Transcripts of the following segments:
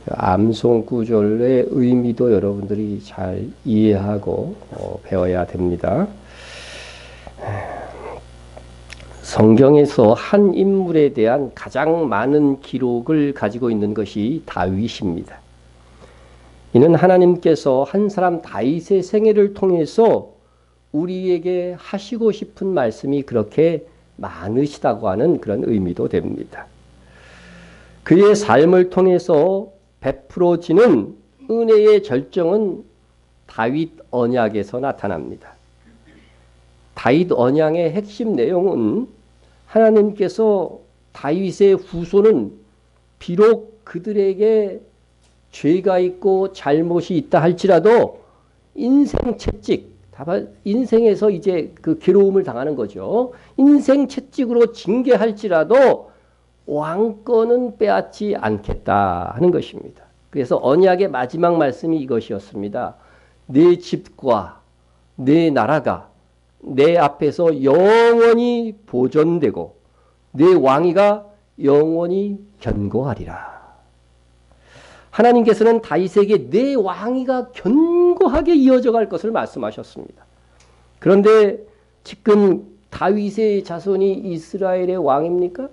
암송 구절의 의미도 여러분들이 잘 이해하고 배워야 됩니다. 성경에서 한 인물에 대한 가장 많은 기록을 가지고 있는 것이 다윗입니다. 이는 하나님께서 한 사람 다윗의 생애를 통해서 우리에게 하시고 싶은 말씀이 그렇게 많으시다고 하는 그런 의미도 됩니다. 그의 삶을 통해서 베풀어지는 은혜의 절정은 다윗 언약에서 나타납니다. 다윗 언약의 핵심 내용은 하나님께서 다윗의 후손은 비록 그들에게 죄가 있고 잘못이 있다 할지라도 인생 채찍, 인생에서 이제 그 괴로움을 당하는 거죠. 인생 채찍으로 징계할지라도 왕권은 빼앗지 않겠다 하는 것입니다. 그래서 언약의 마지막 말씀이 이것이었습니다. 내 집과 내 나라가 내 앞에서 영원히 보존되고 내 왕위가 영원히 견고하리라. 하나님께서는 다윗에게 내 왕위가 견고하게 이어져 갈 것을 말씀하셨습니다. 그런데 지금 다윗의 자손이 이스라엘의 왕입니까?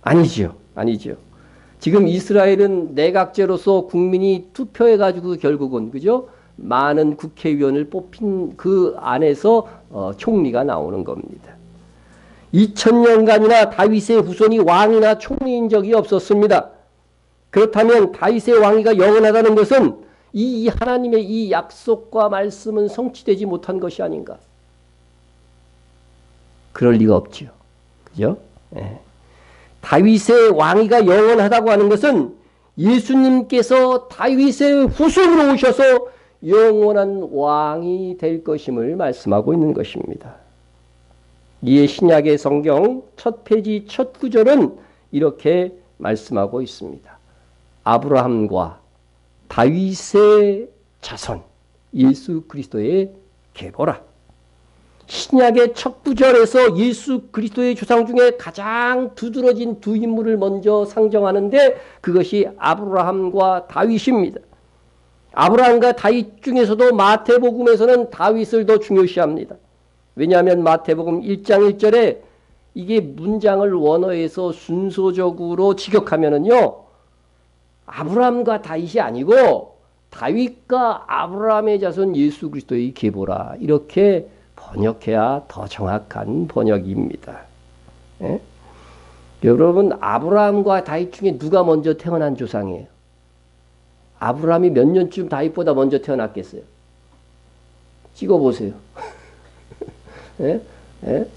아니죠. 아니죠. 지금 이스라엘은 내각제로서 국민이 투표해가지고 결국은, 그죠? 많은 국회의원을 뽑힌 그 안에서 총리가 나오는 겁니다. 2000년간이나 다윗의 후손이 왕이나 총리인 적이 없었습니다. 그렇다면 다윗의 왕위가 영원하다는 것은 이 하나님의 이 약속과 말씀은 성취되지 못한 것이 아닌가? 그럴 리가 없지요. 그죠? 네. 다윗의 왕위가 영원하다고 하는 것은 예수님께서 다윗의 후손으로 오셔서 영원한 왕이 될 것임을 말씀하고 있는 것입니다. 이에 신약의 성경 첫 페이지 첫 구절은 이렇게 말씀하고 있습니다. 아브라함과 다윗의 자손 예수 그리스도의 계보라. 신약의 첫 구절에서 예수 그리스도의 조상 중에 가장 두드러진 두 인물을 먼저 상정하는데 그것이 아브라함과 다윗입니다. 아브라함과 다윗 중에서도 마태복음에서는 다윗을 더 중요시합니다. 왜냐하면 마태복음 1장 1절에 이게 문장을 원어에서 순서적으로 직역하면은요, 아브라함과 다윗이 아니고 다윗과 아브라함의 자손 예수 그리스도의 계보라, 이렇게 번역해야 더 정확한 번역입니다. 예? 여러분, 아브라함과 다윗 중에 누가 먼저 태어난 조상이에요? 아브라함이 몇 년쯤 다윗보다 먼저 태어났겠어요? 찍어보세요. 예? 예?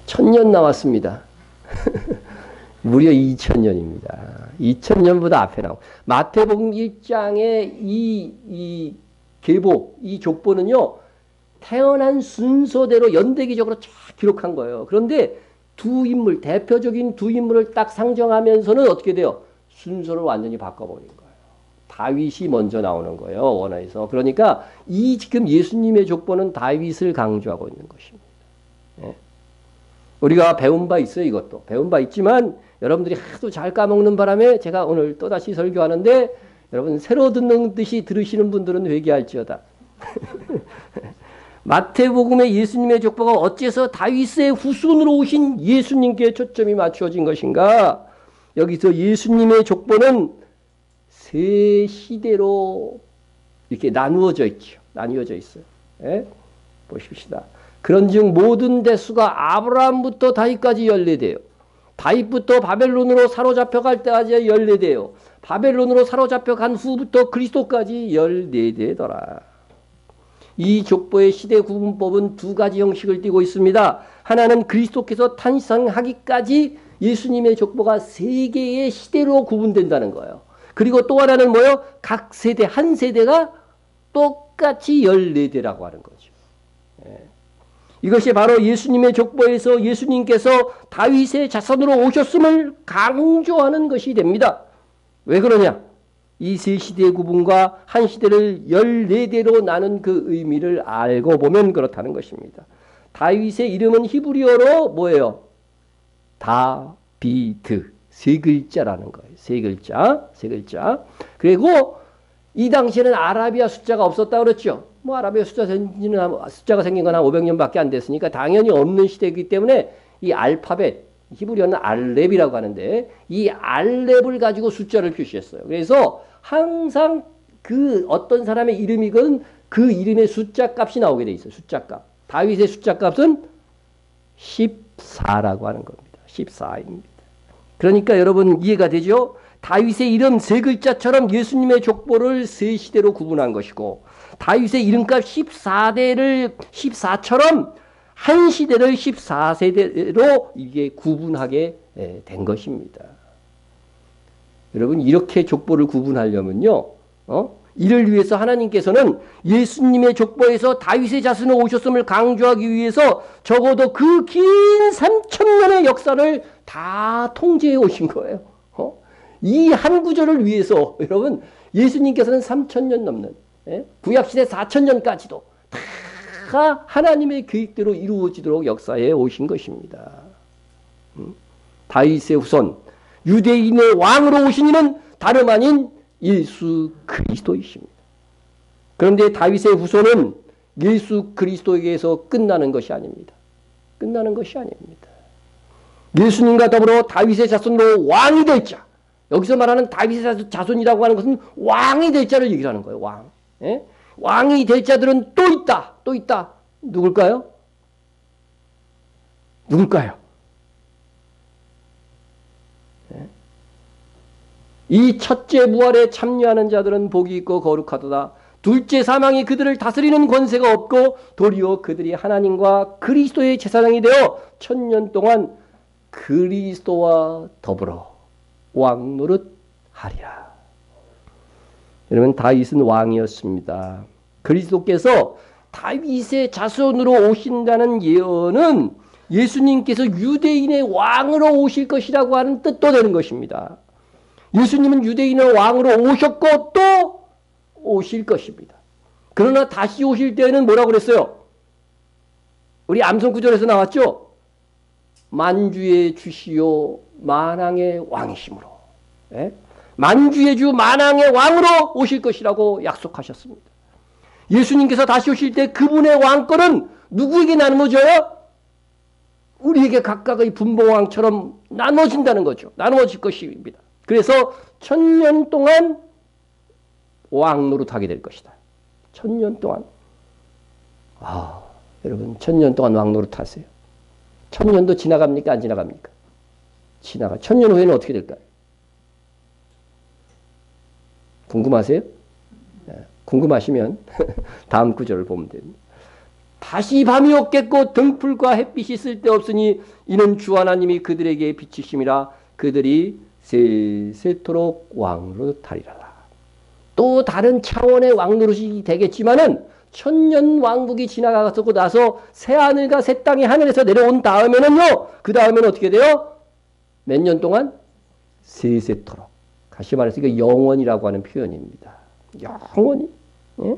1000년 나왔습니다. 무려 2000년입니다. 2000년보다 앞에 나오고. 마태복음 1장의 이 계보, 이 족보는요, 태어난 순서대로 연대기적으로 쫙 기록한 거예요. 그런데 두 인물, 대표적인 두 인물을 딱 상정하면서는 어떻게 돼요? 순서를 완전히 바꿔버린 거예요. 다윗이 먼저 나오는 거예요, 원어에서. 그러니까 이 지금 예수님의 족보는 다윗을 강조하고 있는 것입니다. 예. 우리가 배운 바 있어요, 이것도. 배운 바 있지만 여러분들이 하도 잘 까먹는 바람에 제가 오늘 또다시 설교하는데 여러분 새로 듣는 듯이 들으시는 분들은 회개할지어다. 마태복음의 예수님의 족보가 어째서 다윗의 후손으로 오신 예수님께 초점이 맞추어진 것인가? 여기서 예수님의 족보는 세 시대로 이렇게 나누어져 있죠. 나누어져 있어요. 예? 보십시다. 그런즉 모든 대수가 아브라함부터 다윗까지 14대요. 다윗부터 바벨론으로 사로잡혀갈 때까지 14대요. 바벨론으로 사로잡혀간 후부터 그리스도까지 14대더라. 이 족보의 시대 구분법은 두 가지 형식을 띠고 있습니다. 하나는 그리스도께서 탄생하기까지 예수님의 족보가 세 개의 시대로 구분된다는 거예요. 그리고 또 하나는 뭐요? 각 세대, 한 세대가 똑같이 14대라고 하는 거죠. 예. 이것이 바로 예수님의 족보에서 예수님께서 다윗의 자손으로 오셨음을 강조하는 것이 됩니다. 왜 그러냐? 이 세 시대의 구분과 한 시대를 14대로 나눈 그 의미를 알고 보면 그렇다는 것입니다. 다윗의 이름은 히브리어로 뭐예요? 다비드. 세 글자라는 거예요. 세 글자, 세 글자. 그리고 이 당시에는 아라비아 숫자가 없었다 그랬죠. 뭐 아라비아 숫자가 생긴 건 한 500년밖에 안 됐으니까 당연히 없는 시대이기 때문에 이 알파벳, 히브리어는 알렙이라고 하는데 이 알렙을 가지고 숫자를 표시했어요. 그래서 항상 그 어떤 사람의 이름이건 그 이름의 숫자 값이 나오게 돼 있어요. 숫자 값. 다윗의 숫자 값은 14라고 하는 겁니다. 14입니다. 그러니까 여러분 이해가 되죠? 다윗의 이름 세 글자처럼 예수님의 족보를 세 시대로 구분한 것이고 다윗의 이름값 14처럼 한 시대를 14세대로 이게 구분하게 된 것입니다. 여러분 이렇게 족보를 구분하려면요. 이를 위해서 하나님께서는 예수님의 족보에서 다윗의 자손이 오셨음을 강조하기 위해서 적어도 그 긴 3,000년의 역사를 다 통제해 오신 거예요. 이 한 구절을 위해서 여러분 예수님께서는 3,000년 넘는 구약시대 4,000년까지도 다 하나님의 계획대로 이루어지도록 역사해 오신 것입니다. 다윗의 후손 유대인의 왕으로 오신 이는 다름 아닌 예수 그리스도이십니다. 그런데 다윗의 후손은 예수 그리스도에게서 끝나는 것이 아닙니다. 끝나는 것이 아닙니다. 예수님과 더불어 다윗의 자손으로 왕이 될 자. 여기서 말하는 다윗의 자손이라고 하는 것은 왕이 될 자를 얘기를 하는 거예요. 왕. 예? 왕이 될 자들은 또 있다. 또 있다. 누굴까요? 누굴까요? 예? 이 첫째 부활에 참여하는 자들은 복이 있고 거룩하도다. 둘째 사망이 그들을 다스리는 권세가 없고 도리어 그들이 하나님과 그리스도의 제사장이 되어 1000년 동안 그리스도와 더불어 왕노릇 하리라. 여러분 다윗은 왕이었습니다. 그리스도께서 다윗의 자손으로 오신다는 예언은 예수님께서 유대인의 왕으로 오실 것이라고 하는 뜻도 되는 것입니다. 예수님은 유대인의 왕으로 오셨고 또 오실 것입니다. 그러나 다시 오실 때는 뭐라고 그랬어요? 우리 암송 구절에서 나왔죠? 만주의 주시요 만왕의 왕이심으로. 예? 만주의 주 만왕의 왕으로 오실 것이라고 약속하셨습니다. 예수님께서 다시 오실 때 그분의 왕권은 누구에게 나누어져요? 우리에게 각각의 분봉왕처럼 나눠진다는 거죠. 나누어질 것입니다. 그래서 1000년 동안 왕 노릇하게 될 것이다. 1000년 동안. 여러분 1000년 동안 왕 노릇하세요. 1000년도 지나갑니까? 안 지나갑니까? 지나가. 1000년 후에는 어떻게 될까요? 궁금하세요? 네, 궁금하시면 다음 구절을 보면 됩니다. 다시 밤이 없겠고 등불과 햇빛이 쓸데없으니 이는 주 하나님이 그들에게 빛이심이라 그들이 세세토록 왕노릇하리라. 또 다른 차원의 왕노릇이 되겠지만은 1000년 왕국이 지나가고 나서 새하늘과 새 땅이 하늘에서 내려온 다음에는요. 그 다음에는 어떻게 돼요? 몇 년 동안? 세세토록. 다시 말해서 이거 영원이라고 하는 표현입니다. 영원히. 예?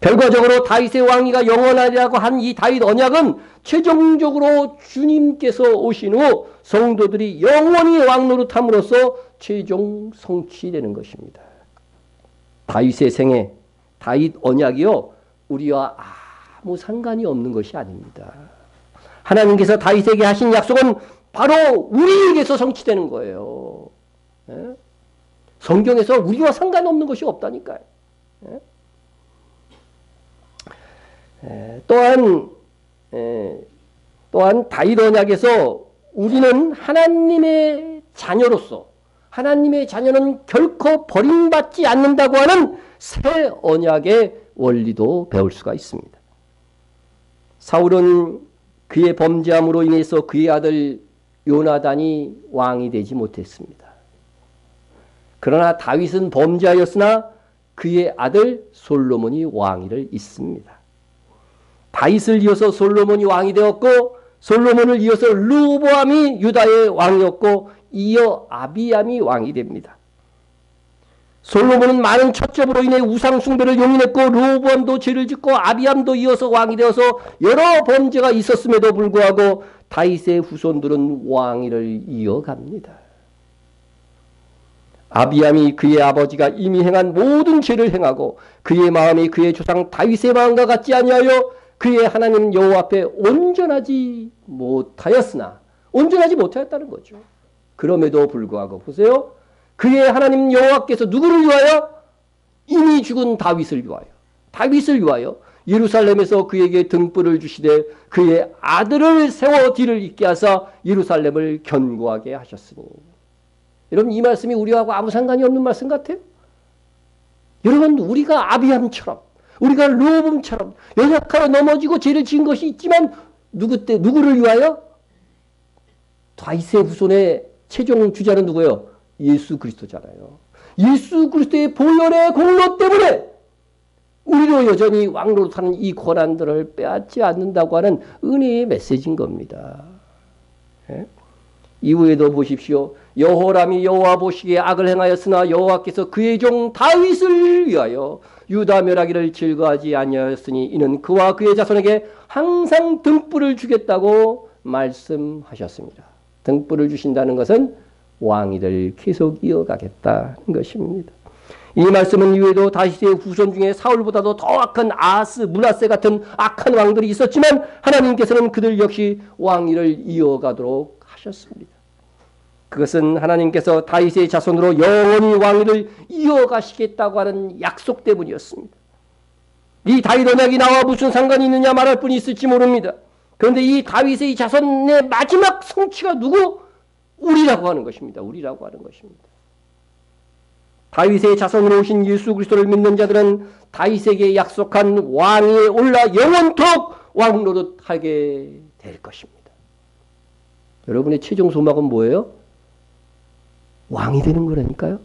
결과적으로 다윗의 왕위가 영원하리라고 한 이 다윗 언약은 최종적으로 주님께서 오신 후 성도들이 영원히 왕노릇함으로써 최종 성취되는 것입니다. 다윗의 생애, 다윗 언약이요 우리와 아무 상관이 없는 것이 아닙니다. 하나님께서 다윗에게 하신 약속은 바로 우리에게서 성취되는 거예요. 예? 성경에서 우리와 상관없는 것이 없다니까요. 예? 또한 다윗 언약에서 우리는 하나님의 자녀로서 하나님의 자녀는 결코 버림받지 않는다고 하는 새 언약의 원리도 배울 수가 있습니다. 사울은 그의 범죄함으로 인해서 그의 아들 요나단이 왕이 되지 못했습니다. 그러나 다윗은 범죄하였으나 그의 아들 솔로몬이 왕위를 잇습니다. 다윗을 이어서 솔로몬이 왕이 되었고 솔로몬을 이어서 르호보암이 유다의 왕이었고 이어 아비암이 왕이 됩니다. 솔로몬은 많은 첫접으로 인해 우상 숭배를 용인했고 르호보암도 죄를 짓고 아비암도 이어서 왕이 되어서 여러 범죄가 있었음에도 불구하고 다윗의 후손들은 왕위를 이어갑니다. 아비암이 그의 아버지가 이미 행한 모든 죄를 행하고 그의 마음이 그의 조상 다윗의 마음과 같지 아니하여 그의 하나님 여호와 앞에 온전하지 못하였으나, 온전하지 못하였다는 거죠. 그럼에도 불구하고 보세요. 그의 하나님 여호와께서 누구를 위하여? 이미 죽은 다윗을 위하여, 다윗을 위하여 예루살렘에서 그에게 등불을 주시되 그의 아들을 세워 뒤를 잇게 하사 예루살렘을 견고하게 하셨으니. 여러분, 이 말씀이 우리하고 아무 상관이 없는 말씀 같아요? 여러분, 우리가 아비함처럼, 우리가 르호보암처럼 연약하여 넘어지고 죄를 지은 것이 있지만 누구를 위하여? 다윗의 후손의 최종 주자는 누구예요? 예수 그리스도잖아요. 예수 그리스도의 보혈의 공로 때문에 우리로 여전히 왕노릇하는 이 고난들을 빼앗지 않는다고 하는 은혜의 메시지인 겁니다. 예? 이후에도 보십시오. 여호람이 여호와 보시기에 악을 행하였으나 여호와께서 그의 종 다윗을 위하여 유다 멸하기를 즐거워하지 아니하였으니 이는 그와 그의 자손에게 항상 등불을 주겠다고 말씀하셨습니다. 등불을 주신다는 것은 왕위를 계속 이어가겠다는 것입니다. 이 말씀은 이후에도 다윗의 후손 중에 사울보다도 더 악한 아하스, 므낫세 같은 악한 왕들이 있었지만 하나님께서는 그들 역시 왕위를 이어가도록 하셨습니다. 그것은 하나님께서 다윗의 자손으로 영원히 왕위를 이어가시겠다고 하는 약속 때문이었습니다. 이 다윗 언약이 나와 무슨 상관이 있느냐 말할 분이 있을지 모릅니다. 그런데 이 다윗의 자손의 마지막 성취가 누구? 우리라고 하는 것입니다. 우리라고 하는 것입니다. 다윗의 자손으로 오신 예수 그리스도를 믿는 자들은 다윗에게 약속한 왕위에 올라 영원토록 왕노릇하게 될 것입니다. 여러분의 최종 소망은 뭐예요? 왕이 되는 거라니까요.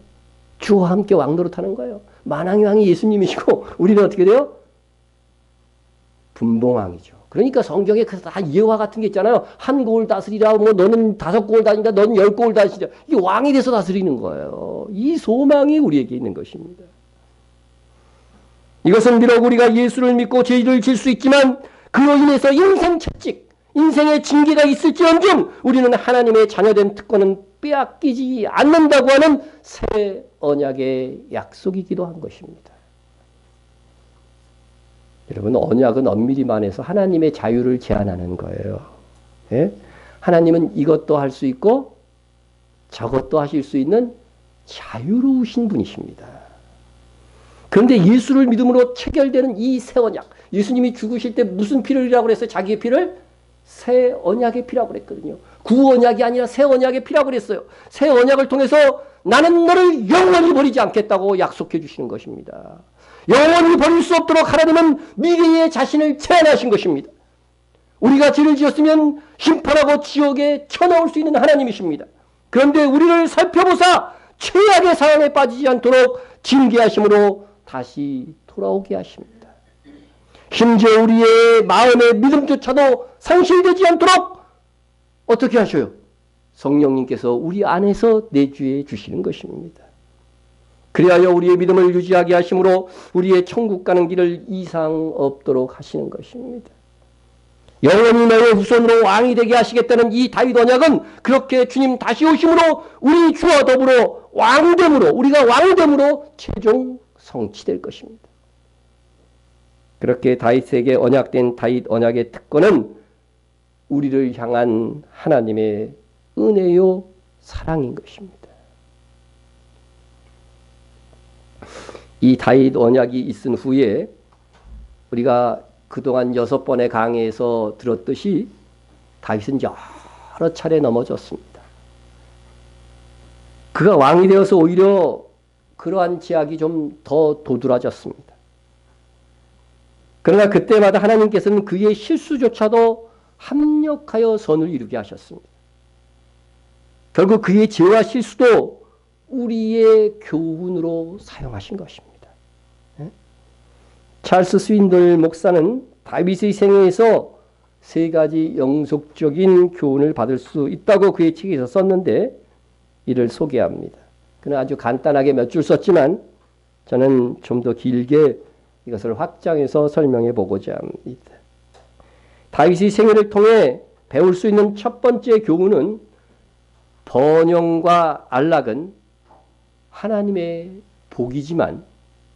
주와 함께 왕노릇하는 거예요. 만왕의 왕이 예수님이시고 우리는 어떻게 돼요? 분봉왕이죠. 그러니까 성경에 다 예화 같은 게 있잖아요. 한 국을 다스리라, 뭐 너는 5국을 다스린다, 너는 10국을 다스리라. 이게 왕이 돼서 다스리는 거예요. 이 소망이 우리에게 있는 것입니다. 이것은 비록 우리가 예수를 믿고 죄를 질 수 있지만 그로 인해서 인생 채찍, 인생의 징계가 있을지언정 우리는 하나님의 자녀된 특권은 빼앗기지 않는다고 하는 새 언약의 약속이기도 한 것입니다. 여러분, 언약은 엄밀히 말해서 하나님의 자유를 제한하는 거예요. 예? 하나님은 이것도 할 수 있고 저것도 하실 수 있는 자유로우신 분이십니다. 그런데 예수를 믿음으로 체결되는 이 새 언약, 예수님이 죽으실 때 무슨 피를 이라고 그랬어요? 자기의 피를? 새 언약의 피라고 그랬거든요. 구언약이 아니라 새 언약의 피라고 그랬어요. 새 언약을 통해서 나는 너를 영원히 버리지 않겠다고 약속해 주시는 것입니다. 영원히 버릴 수 없도록 하나님은 미래의 자신을 제한하신 것입니다. 우리가 죄를 지었으면 심판하고 지옥에 쳐넣을 수 있는 하나님이십니다. 그런데 우리를 살펴보사 최악의 상황에 빠지지 않도록 징계하심으로 다시 돌아오게 하십니다. 심지어 우리의 마음의 믿음조차도 상실되지 않도록 어떻게 하셔요? 성령님께서 우리 안에서 내주해 주시는 것입니다. 그리하여 우리의 믿음을 유지하게 하심으로 우리의 천국 가는 길을 이상 없도록 하시는 것입니다. 영원히 너의 후손으로 왕이 되게 하시겠다는 이 다윗 언약은 그렇게 주님 다시 오심으로 우리 주와 더불어 왕됨으로, 우리가 왕됨으로 최종 성취될 것입니다. 그렇게 다윗에게 언약된 다윗 언약의 특권은 우리를 향한 하나님의 은혜요 사랑인 것입니다. 이 다윗 언약이 있은 후에 우리가 그동안 6번의 강의에서 들었듯이 다윗은 여러 차례 넘어졌습니다. 그가 왕이 되어서 오히려 그러한 제약이 좀 더 도드라졌습니다. 그러나 그때마다 하나님께서는 그의 실수조차도 합력하여 선을 이루게 하셨습니다. 결국 그의 죄와 실수도 우리의 교훈으로 사용하신 것입니다. 찰스 스윈들 목사는 다윗의 생애에서 3가지 영속적인 교훈을 받을 수 있다고 그의 책에서 썼는데 이를 소개합니다. 그는 아주 간단하게 몇 줄 썼지만 저는 좀 더 길게 이것을 확장해서 설명해 보고자 합니다. 다윗의 생애를 통해 배울 수 있는 첫 번째 교훈은 번영과 안락은 하나님의 복이지만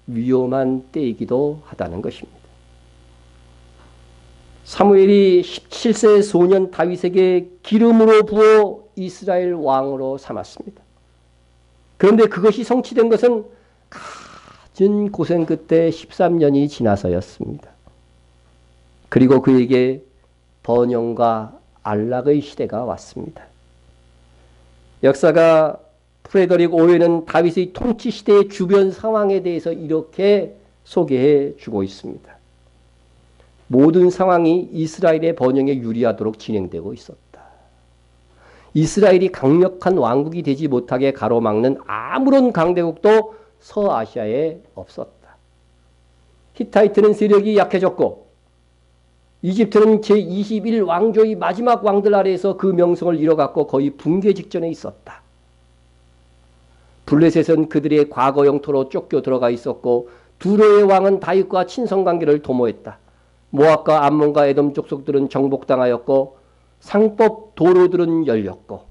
위험한 때이기도 하다는 것입니다. 사무엘이 17세 소년 다윗에게 기름으로 부어 이스라엘 왕으로 삼았습니다. 그런데 그것이 성취된 것은 갖은 고생 끝에 13년이 지나서였습니다. 그리고 그에게 번영과 안락의 시대가 왔습니다. 역사가 프레더릭 오웬은 다윗의 통치 시대의 주변 상황에 대해서 이렇게 소개해 주고 있습니다. 모든 상황이 이스라엘의 번영에 유리하도록 진행되고 있었다. 이스라엘이 강력한 왕국이 되지 못하게 가로막는 아무런 강대국도 서아시아에 없었다. 히타이트는 세력이 약해졌고 이집트는 제21왕조의 마지막 왕들 아래에서 그 명성을 잃어갔고 거의 붕괴 직전에 있었다. 블레셋은 그들의 과거 영토로 쫓겨 들어가 있었고 두로의 왕은 다윗과 친선관계를 도모했다. 모압과 암몬과 에돔 족속들은 정복당하였고 상법 도로들은 열렸고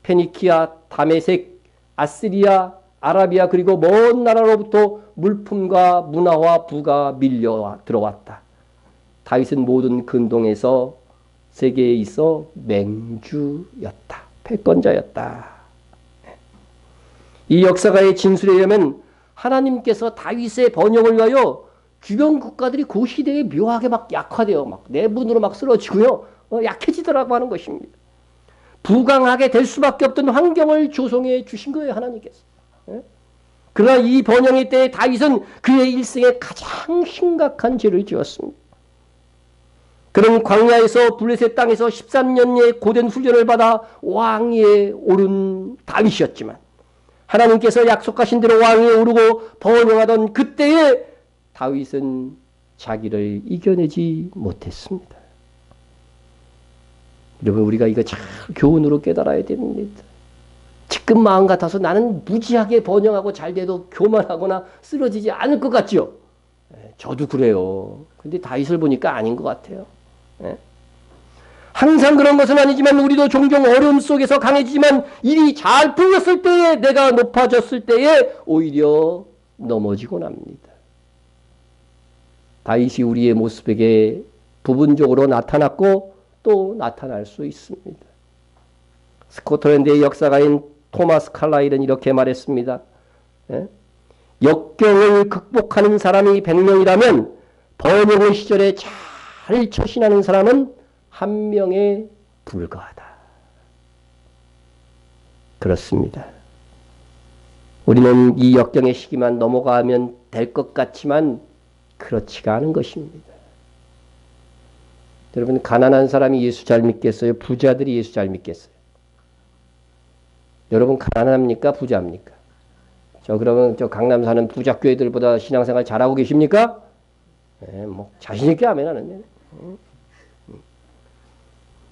페니키아, 다메섹, 아시리아, 아라비아 그리고 먼 나라로부터 물품과 문화와 부가 밀려 들어왔다. 다윗은 모든 근동에서 세계에 있어 맹주였다. 패권자였다. 이 역사가의 진술이려면 하나님께서 다윗의 번영을 위하여 주변 국가들이 그 시대에 묘하게 막 약화되어 막 내분으로 막 쓰러지고요. 약해지더라고 하는 것입니다. 부강하게 될 수밖에 없던 환경을 조성해 주신 거예요. 하나님께서. 그러나 이 번영의 때에 다윗은 그의 일생에 가장 심각한 죄를 지었습니다. 그는 광야에서 블레셋 땅에서 13년의 고된 훈련을 받아 왕위에 오른 다윗이었지만 하나님께서 약속하신 대로 왕위에 오르고 번영하던 그때에 다윗은 자기를 이겨내지 못했습니다. 여러분 우리가 이거 잘 교훈으로 깨달아야 됩니다. 지금 마음 같아서 나는 무지하게 번영하고 잘 돼도 교만하거나 쓰러지지 않을 것 같죠? 저도 그래요. 근데 다윗을 보니까 아닌 것 같아요. 항상 그런 것은 아니지만 우리도 종종 어려움 속에서 강해지지만 일이 잘 풀렸을 때에 내가 높아졌을 때에 오히려 넘어지곤 합니다. 다윗이 우리의 모습에게 부분적으로 나타났고 또 나타날 수 있습니다. 스코틀랜드의 역사가인 토마스 칼라일은 이렇게 말했습니다. 역경을 극복하는 사람이 100명이라면 번영의 시절에 잘 처신하는 사람은 1명에 불과하다. 그렇습니다. 우리는 이 역경의 시기만 넘어가면 될 것 같지만 그렇지가 않은 것입니다. 여러분 가난한 사람이 예수 잘 믿겠어요? 부자들이 예수 잘 믿겠어요? 여러분 가난합니까? 부자입니까? 그러면 강남 사는 부자교회들보다 신앙생활 잘하고 계십니까? 자신있게 하면 하는데.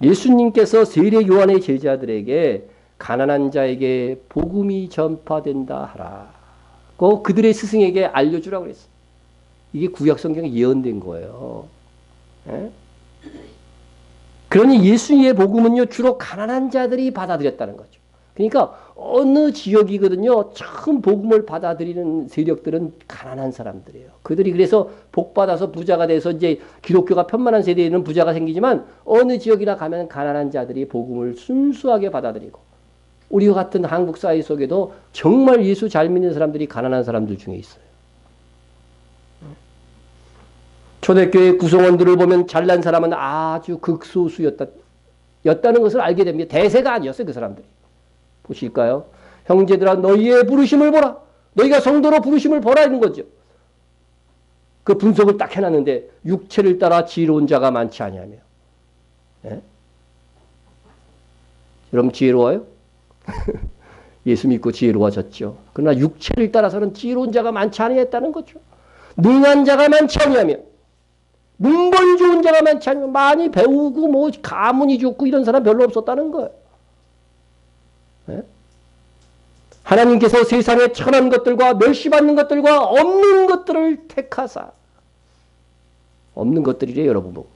예수님께서 세례 요한의 제자들에게 가난한 자에게 복음이 전파된다 하라고 그들의 스승에게 알려주라고 그랬어요. 이게 구약성경에 예언된 거예요. 그러니 예수의 복음은요 주로 가난한 자들이 받아들였다는 거죠. 그러니까 어느 지역이거든요 처음 복음을 받아들이는 세력들은 가난한 사람들이에요. 그들이 그래서 복받아서 부자가 돼서 이제 기독교가 편만한 세대에는 부자가 생기지만 어느 지역이나 가면 가난한 자들이 복음을 순수하게 받아들이고 우리와 같은 한국 사회 속에도 정말 예수 잘 믿는 사람들이 가난한 사람들 중에 있어요. 초대교회 구성원들을 보면 잘난 사람은 아주 극소수였다는 것을 알게 됩니다. 대세가 아니었어요. 그 사람들이. 보실까요? 형제들아 너희의 부르심을 보라. 너희가 성도로 부르심을 보라 있는 거죠. 그 분석을 딱 해놨는데 육체를 따라 지혜로운 자가 많지 아니하며. 여러분 지혜로워요? 예수 믿고 지혜로워졌죠. 그러나 육체를 따라서는 지혜로운 자가 많지 아니했다는 거죠. 능한 자가 많지 아니하며 문벌 좋은 자가 많지 아니하며 많이 배우고 뭐 가문이 좋고 이런 사람 별로 없었다는 거예요. 하나님께서 세상에 천한 것들과 멸시받는 것들과 없는 것들을 택하사 없는 것들이래 여러분 보고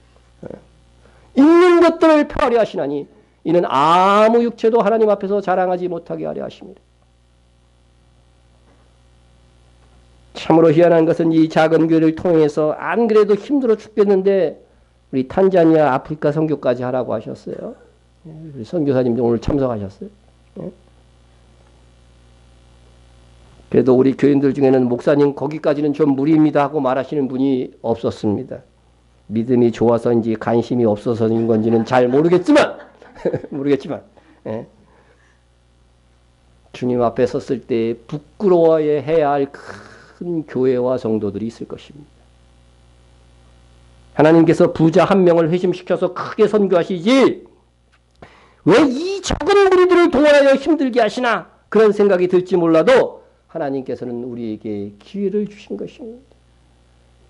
있는 것들을 펴하려 하시나니 이는 아무 육체도 하나님 앞에서 자랑하지 못하게 하려 하십니다. 참으로 희한한 것은 이 작은 교회를 통해서 안 그래도 힘들어 죽겠는데 우리 탄자니아 아프리카 선교까지 하라고 하셨어요. 우리 선교사님도 오늘 참석하셨어요. 그래도 우리 교인들 중에는 목사님 거기까지는 좀 무리입니다 하고 말하시는 분이 없었습니다. 믿음이 좋아서인지 관심이 없어서인 건지는 잘 모르겠지만 예. 주님 앞에 섰을 때 부끄러워해야 할 큰 교회와 성도들이 있을 것입니다. 하나님께서 부자 한 명을 회심시켜서 크게 선교하시지 왜 이 적은 무리들을 동원하여 힘들게 하시나 그런 생각이 들지 몰라도 하나님께서는 우리에게 기회를 주신 것입니다.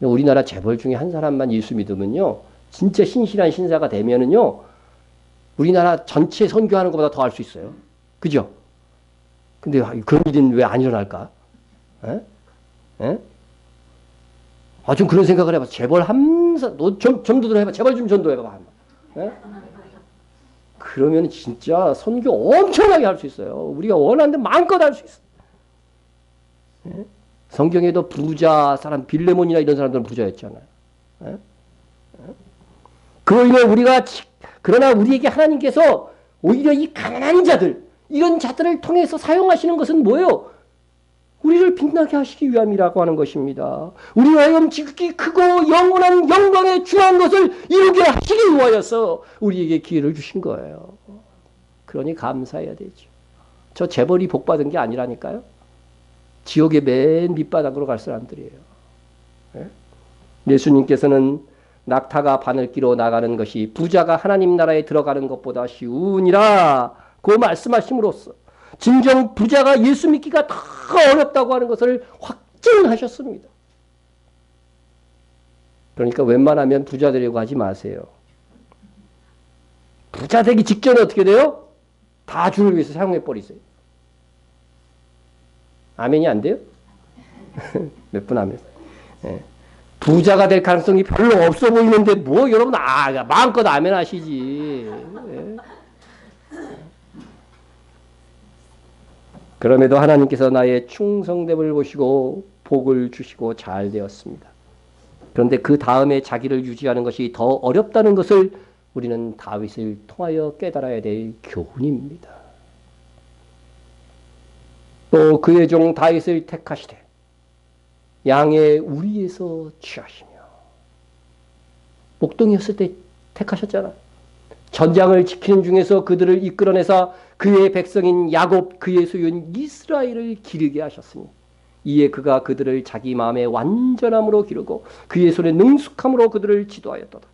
우리나라 재벌 중에 한 사람만 예수 믿으면요 진짜 신실한 신사가 되면은요 우리나라 전체 선교하는 것보다 더 할 수 있어요. 그죠? 근데 그런 일은 왜 안 일어날까? 에? 에? 좀 그런 생각을 해봐. 재벌 너 전도들 해봐. 재벌 좀 전도해봐. 에? 그러면 진짜 선교 엄청나게 할 수 있어요. 우리가 원하는 데 마음껏 할 수 있어. 에? 성경에도 부자 사람, 빌레몬이나 이런 사람들은 부자였잖아요. 에? 에? 그러나 우리에게 하나님께서 오히려 이 가난한 자들, 이런 자들을 통해서 사용하시는 것은 뭐예요? 우리를 빛나게 하시기 위함이라고 하는 것입니다. 우리와 하여금 지극히 크고 영원한 영광에 중요한 것을 이루게 하시기 위하여서 우리에게 기회를 주신 거예요. 그러니 감사해야 되죠. 저 재벌이 복받은 게 아니라니까요. 지옥의 맨 밑바닥으로 갈 사람들이에요. 네? 예수님께서는 낙타가 바늘기로 나가는 것이 부자가 하나님 나라에 들어가는 것보다 쉬우니라 고 말씀하심으로써 진정 부자가 예수 믿기가 더 어렵다고 하는 것을 확증하셨습니다. 그러니까 웬만하면 부자 되려고 하지 마세요. 부자 되기 직전에 어떻게 돼요? 다 주를 위해서 사용해 버리세요. 아멘이 안 돼요? 몇 분 아멘. 네. 부자가 될 가능성이 별로 없어 보이는데 뭐 여러분 마음껏 아멘 하시지. 네. 그럼에도 하나님께서 나의 충성됨을 보시고 복을 주시고 잘 되었습니다. 그런데 그 다음에 자기를 유지하는 것이 더 어렵다는 것을 우리는 다윗을 통하여 깨달아야 될 교훈입니다. 또 그의 종 다윗을 택하시되 양의 우리에서 취하시며 목동이었을 때 택하셨잖아. 전장을 지키는 중에서 그들을 이끌어내사 그의 백성인 야곱 그의 소유인 이스라엘을 기르게 하셨으니 이에 그가 그들을 자기 마음의 완전함으로 기르고 그의 손의 능숙함으로 그들을 지도하였도다.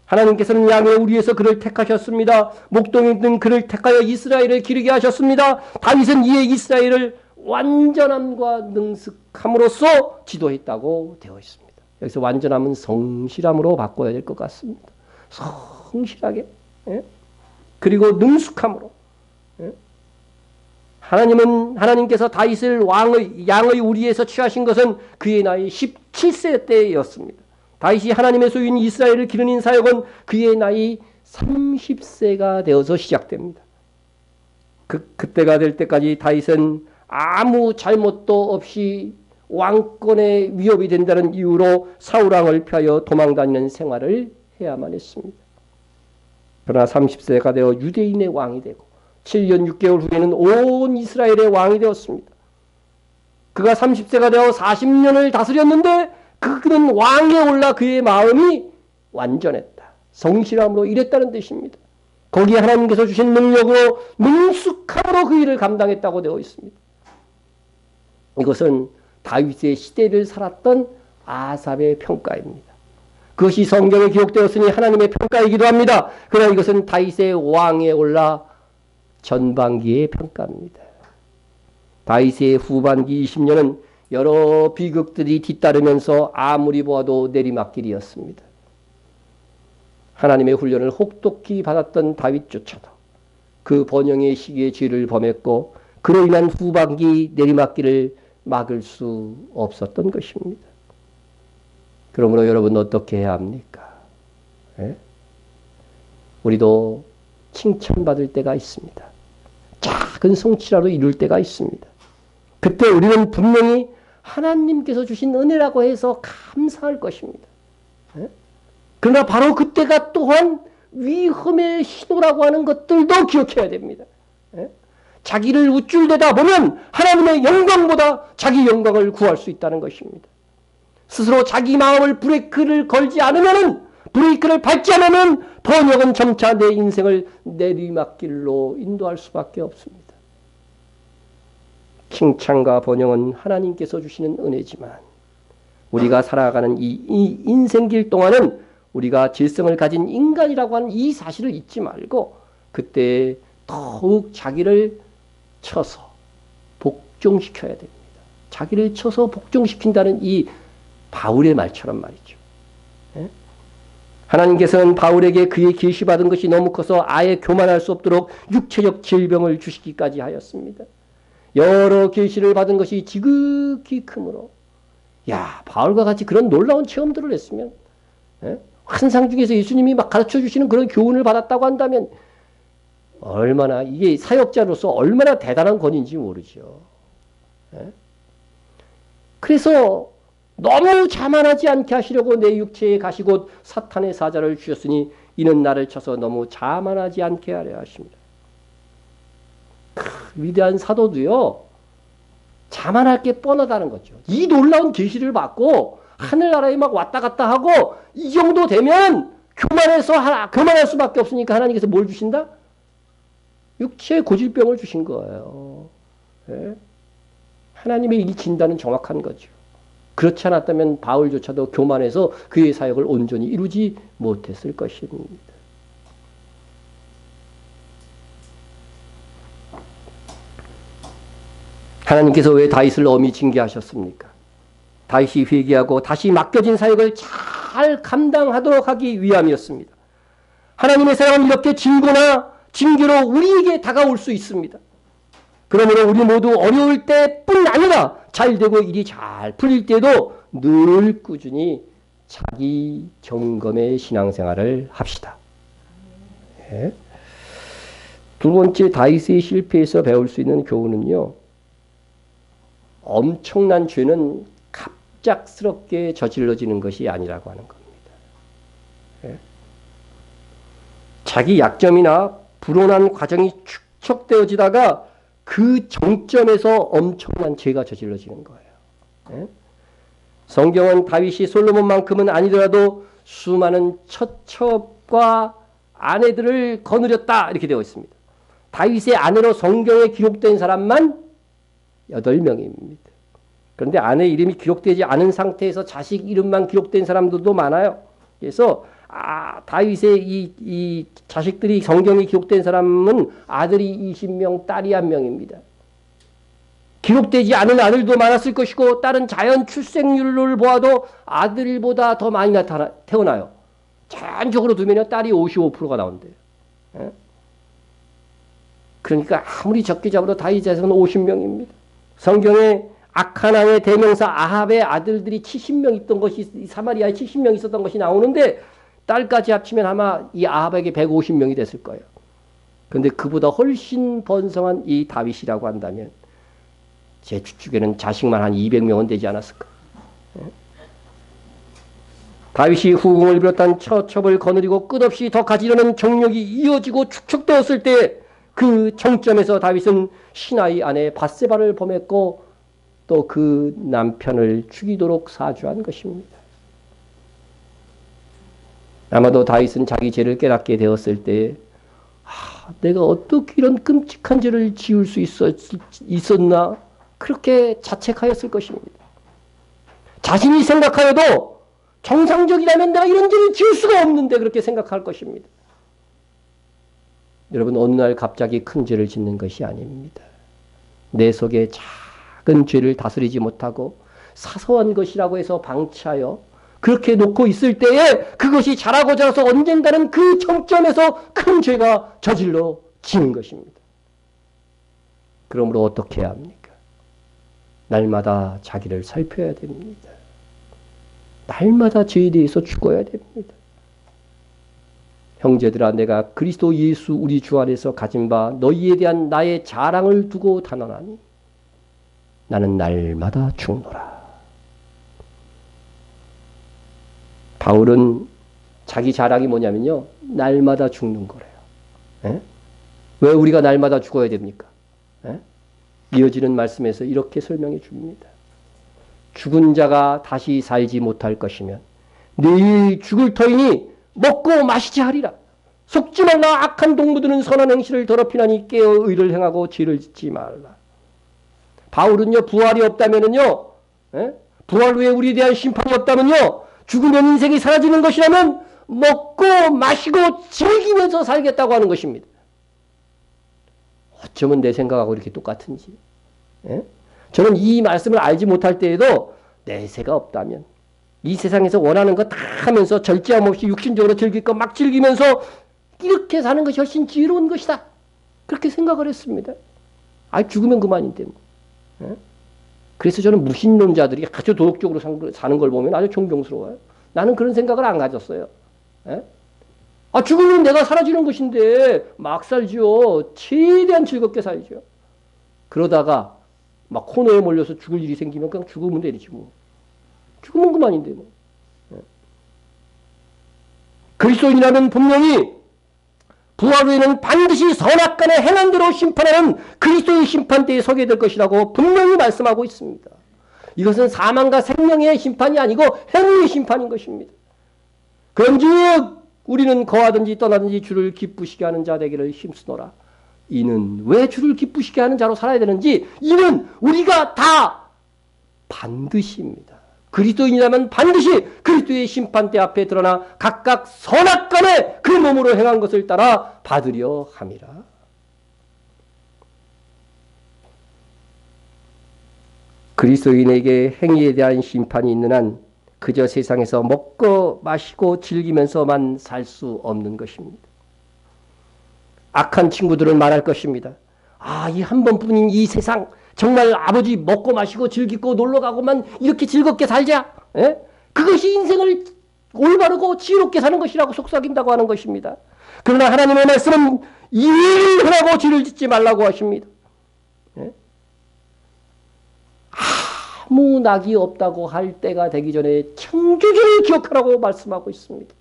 하나님께서는 양의 우리에서 그를 택하셨습니다. 목동이 든 그를 택하여 이스라엘을 기르게 하셨습니다. 다윗은 이에 이스라엘을 완전함과 능숙함으로써 지도했다고 되어 있습니다. 여기서 완전함은 성실함으로 바꿔야 될 것 같습니다. 성실하게. 예? 그리고 능숙함으로. 예? 하나님께서 다윗을 양의 우리에서 취하신 것은 그의 나이 17세 때였습니다. 다윗이 하나님의 소유인 이스라엘을 기르는 사역은 그의 나이 30세가 되어서 시작됩니다. 그때가 될 때까지 다윗은 아무 잘못도 없이 왕권의 위협이 된다는 이유로 사울왕을 피하여 도망다니는 생활을 해야만 했습니다. 그러나 30세가 되어 유대인의 왕이 되고 7년 6개월 후에는 온 이스라엘의 왕이 되었습니다. 그가 30세가 되어 40년을 다스렸는데 그는 왕에 올라 그의 마음이 완전했다. 성실함으로 일했다는 뜻입니다. 거기에 하나님께서 주신 능력으로 능숙함으로 그 일을 감당했다고 되어 있습니다. 이것은 다윗의 시대를 살았던 아삽의 평가입니다. 그것이 성경에 기록되었으니 하나님의 평가이기도 합니다. 그러나 이것은 다윗의 왕에 올라 전반기의 평가입니다. 다윗의 후반기 20년은 여러 비극들이 뒤따르면서 아무리 보아도 내리막길이었습니다. 하나님의 훈련을 혹독히 받았던 다윗조차도 그 번영의 시기에 죄를 범했고 그로 인한 후반기 내리막길을 막을 수 없었던 것입니다. 그러므로 여러분 어떻게 해야 합니까? 예? 우리도 칭찬받을 때가 있습니다. 작은 성취라도 이룰 때가 있습니다. 그때 우리는 분명히 하나님께서 주신 은혜라고 해서 감사할 것입니다. 예? 그러나 바로 그때가 또한 위험의 신호라고 하는 것들도 기억해야 됩니다. 예? 자기를 우쭐대다 보면 하나님의 영광보다 자기 영광을 구할 수 있다는 것입니다. 스스로 자기 마음을 브레이크를 걸지 않으면은, 브레이크를 밟지 않으면 번역은 점차 내 인생을 내리막길로 인도할 수밖에 없습니다. 칭찬과 번영은 하나님께서 주시는 은혜지만 우리가 살아가는 이 인생길 동안은 우리가 질성을 가진 인간이라고 하는 이 사실을 잊지 말고 그때 더욱 자기를 쳐서 복종시켜야 됩니다. 자기를 쳐서 복종시킨다는 이 바울의 말처럼 말이죠. 예? 하나님께서는 바울에게 그의 계시받은 것이 너무 커서 아예 교만할 수 없도록 육체적 질병을 주시기까지 하였습니다. 여러 계시를 받은 것이 지극히 크므로, 야, 바울과 같이 그런 놀라운 체험들을 했으면, 예? 환상 중에서 예수님이 막 가르쳐 주시는 그런 교훈을 받았다고 한다면 얼마나, 이게 사역자로서 얼마나 대단한 권위인지 모르죠. 예? 그래서 너무 자만하지 않게 하시려고 내 육체에 가시곧 사탄의 사자를 주셨으니 이는 나를 쳐서 너무 자만하지 않게 하려 하십니다. 위대한 사도도요, 자만할 게 뻔하다는 거죠. 이 놀라운 계시를 받고 하늘나라에 막 왔다 갔다 하고 이 정도 되면 교만할 수밖에 없으니까 하나님께서 뭘 주신다? 육체의 고질병을 주신 거예요. 예? 하나님의 이 진단은 정확한 거죠. 그렇지 않았다면 바울조차도 교만해서 그의 사역을 온전히 이루지 못했을 것입니다. 하나님께서 왜 다윗을 엄히 징계하셨습니까? 다윗이 회개하고 다시 맡겨진 사역을 잘 감당하도록 하기 위함이었습니다. 하나님의 사랑은 이렇게 징고나 징계로 우리에게 다가올 수 있습니다. 그러므로 우리 모두 어려울 때뿐 아니라 잘 되고 일이 잘 풀릴 때도 늘 꾸준히 자기 점검의 신앙생활을 합시다. 네. 두 번째, 다윗의 실패에서 배울 수 있는 교훈은요, 엄청난 죄는 갑작스럽게 저질러지는 것이 아니라고 하는 겁니다. 네. 자기 약점이나 불온한 과정이 축적되어지다가 그 정점에서 엄청난 죄가 저질러지는 거예요. 네? 성경은 다윗이 솔로몬만큼은 아니더라도 수많은 처첩과 아내들을 거느렸다 이렇게 되어 있습니다. 다윗의 아내로 성경에 기록된 사람만 8명입니다. 그런데 아내 이름이 기록되지 않은 상태에서 자식 이름만 기록된 사람들도 많아요. 그래서 다윗의 이 자식들이 성경에 기록된 사람은 아들이 20명, 딸이 1명입니다. 기록되지 않은 아들도 많았을 것이고 다른 자연 출생률을 보아도 아들보다 더 많이 태어나요. 자연적으로 두면 딸이 55%가 나온대요. 예? 그러니까 아무리 적게 잡아도 다윗 자손은 50명입니다. 성경에 악한 왕의 대명사 아합의 아들들이 70명 있던 것이, 사마리아에 70명 있었던 것이 나오는데 딸까지 합치면 아마 이 아합에게 150명이 됐을 거예요. 그런데 그보다 훨씬 번성한 이 다윗이라고 한다면 제 추측에는 자식만 한 200명은 되지 않았을까. 다윗이 후궁을 비롯한 처첩을 거느리고 끝없이 더 가지려는 정력이 이어지고 축적되었을 때 그 정점에서 다윗은 시나이 아내 밧세바를 범했고 또 그 남편을 죽이도록 사주한 것입니다. 아마도 다윗은 자기 죄를 깨닫게 되었을 때 내가 어떻게 이런 끔찍한 죄를 지을 수 있었나 그렇게 자책하였을 것입니다. 자신이 생각하여도 정상적이라면 내가 이런 죄를 지을 수가 없는데 그렇게 생각할 것입니다. 여러분, 어느 날 갑자기 큰 죄를 짓는 것이 아닙니다. 내 속에 작은 죄를 다스리지 못하고 사소한 것이라고 해서 방치하여 그렇게 놓고 있을 때에 그것이 자라고 자라서 언젠가는 그 정점에서 큰 죄가 저질러지는 것입니다. 그러므로 어떻게 해야 합니까? 날마다 자기를 살펴야 됩니다. 날마다 죄에 대해서 죽어야 됩니다. 형제들아, 내가 그리스도 예수 우리 주 안에서 가진 바 너희에 대한 나의 자랑을 두고 단언하니 나는 날마다 죽노라. 바울은 자기 자랑이 뭐냐면요, 날마다 죽는 거래요. 예? 왜 우리가 날마다 죽어야 됩니까? 예? 이어지는 말씀에서 이렇게 설명해 줍니다. 죽은 자가 다시 살지 못할 것이면 내일 죽을 터이니 먹고 마시지 하리라. 속지 말라. 악한 동무들은 선한 행실을 더럽히나니 깨어 의를 행하고 죄를 짓지 말라. 바울은요, 부활이 없다면은요, 예? 부활 후에 우리에 대한 심판이 없다면요, 죽으면 인생이 사라지는 것이라면 먹고 마시고 즐기면서 살겠다고 하는 것입니다. 어쩌면 내 생각하고 이렇게 똑같은지. 예? 저는 이 말씀을 알지 못할 때에도 내세가 없다면 이 세상에서 원하는 거 다 하면서 절제함 없이 육신적으로 즐길 거 막 즐기면서 이렇게 사는 것이 훨씬 지혜로운 것이다. 그렇게 생각을 했습니다. 죽으면 그만인데 뭐. 예? 그래서 저는 무신론자들이 아주 도덕적으로 사는 걸 보면 아주 존경스러워요. 나는 그런 생각을 안 가졌어요. 예? 죽으면 내가 사라지는 것인데 막 살죠. 최대한 즐겁게 살죠. 그러다가 막 코너에 몰려서 죽을 일이 생기면 그냥 죽으면 되지 뭐. 죽으면 그만인데 뭐. 예. 그리스도인이라면 분명히 부활 후에는 반드시 선악간에 행한 대로 심판하는 그리스도의 심판대에 서게 될 것이라고 분명히 말씀하고 있습니다. 이것은 사망과 생명의 심판이 아니고 행위의 심판인 것입니다. 그런즉 우리는 거하든지 떠나든지 주를 기쁘시게 하는 자 되기를 힘쓰노라. 이는 왜 주를 기쁘시게 하는 자로 살아야 되는지, 이는 우리가 다 반드시입니다. 그리스도인이라면 반드시 그리스도의 심판대 앞에 드러나 각각 선악간에 그 몸으로 행한 것을 따라 받으려 함이라. 그리스도인에게 행위에 대한 심판이 있는 한 그저 세상에서 먹고 마시고 즐기면서만 살 수 없는 것입니다. 악한 친구들은 말할 것입니다. 이 한 번뿐인 이 세상, 정말 아버지 먹고 마시고 즐기고 놀러가고만 이렇게 즐겁게 살자. 예? 그것이 인생을 올바르고 지혜롭게 사는 것이라고 속삭인다고 하는 것입니다. 그러나 하나님의 말씀은 일을 하라고 죄를 짓지 말라고 하십니다. 예? 아무 낙이 없다고 할 때가 되기 전에 창조주를 기억하라고 말씀하고 있습니다.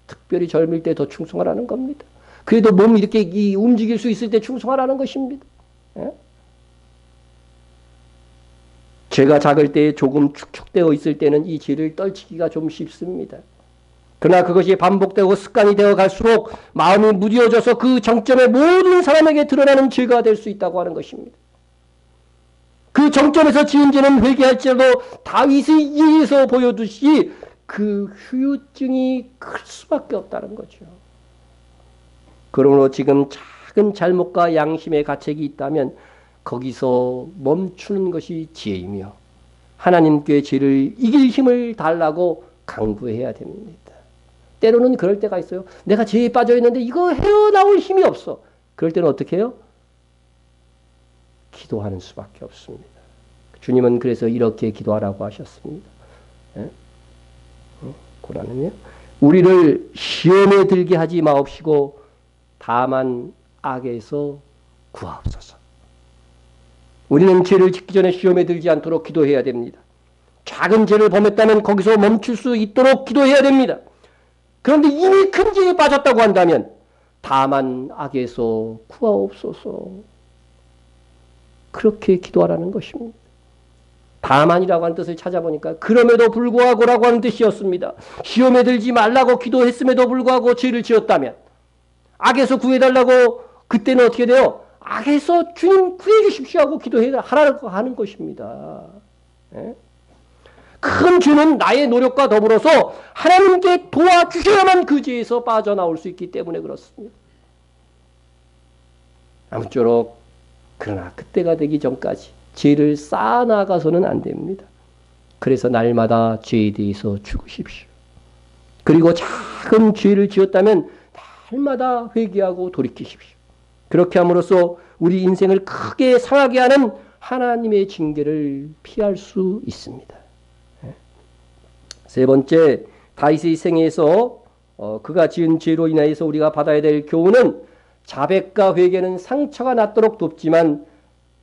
특별히 젊을 때 더 충성하라는 겁니다. 그래도 몸이 이렇게 움직일 수 있을 때 충성하라는 것입니다. 예? 죄가 작을 때 조금 축축되어 있을 때는 이 죄를 떨치기가 좀 쉽습니다. 그러나 그것이 반복되고 습관이 되어 갈수록 마음이 무뎌져서 그 정점에 모든 사람에게 드러나는 죄가 될 수 있다고 하는 것입니다. 그 정점에서 지은 죄는 회개할지라도 다윗의 예에서 보여두시 그 후유증이 클 수밖에 없다는 거죠. 그러므로 지금 작은 잘못과 양심의 가책이 있다면 거기서 멈추는 것이 지혜이며 하나님께 죄를 이길 힘을 달라고 강구해야 됩니다. 때로는 그럴 때가 있어요. 내가 죄에 빠져 있는데 이거 헤어나올 힘이 없어. 그럴 때는 어떻게 해요? 기도하는 수밖에 없습니다. 주님은 그래서 이렇게 기도하라고 하셨습니다. 예? 고난은요? 우리를 시험에 들게 하지 마옵시고 다만 악에서 구하옵소서. 우리는 죄를 짓기 전에 시험에 들지 않도록 기도해야 됩니다. 작은 죄를 범했다면 거기서 멈출 수 있도록 기도해야 됩니다. 그런데 이미 큰 죄에 빠졌다고 한다면 다만 악에서 구하옵소서. 그렇게 기도하라는 것입니다. 다만이라고 하는 뜻을 찾아보니까 그럼에도 불구하고라고 하는 뜻이었습니다. 시험에 들지 말라고 기도했음에도 불구하고 죄를 지었다면 악에서 구해달라고 그때는 어떻게 돼요? 악에서 주님 구해주십시오 하고 기도하라고 하는 것입니다. 예? 큰 죄는 나의 노력과 더불어서 하나님께 도와주셔야만 그 죄에서 빠져나올 수 있기 때문에 그렇습니다. 아무쪼록 그러나 그때가 되기 전까지 죄를 쌓아나가서는 안 됩니다. 그래서 날마다 죄에 대해서 죽으십시오. 그리고 작은 죄를 지었다면 날마다 회개하고 돌이키십시오. 그렇게 함으로써 우리 인생을 크게 상하게 하는 하나님의 징계를 피할 수 있습니다. 세 번째, 다윗의 생애에서 그가 지은 죄로 인하여서 우리가 받아야 될 교훈은 자백과 회개는 상처가 낫도록 돕지만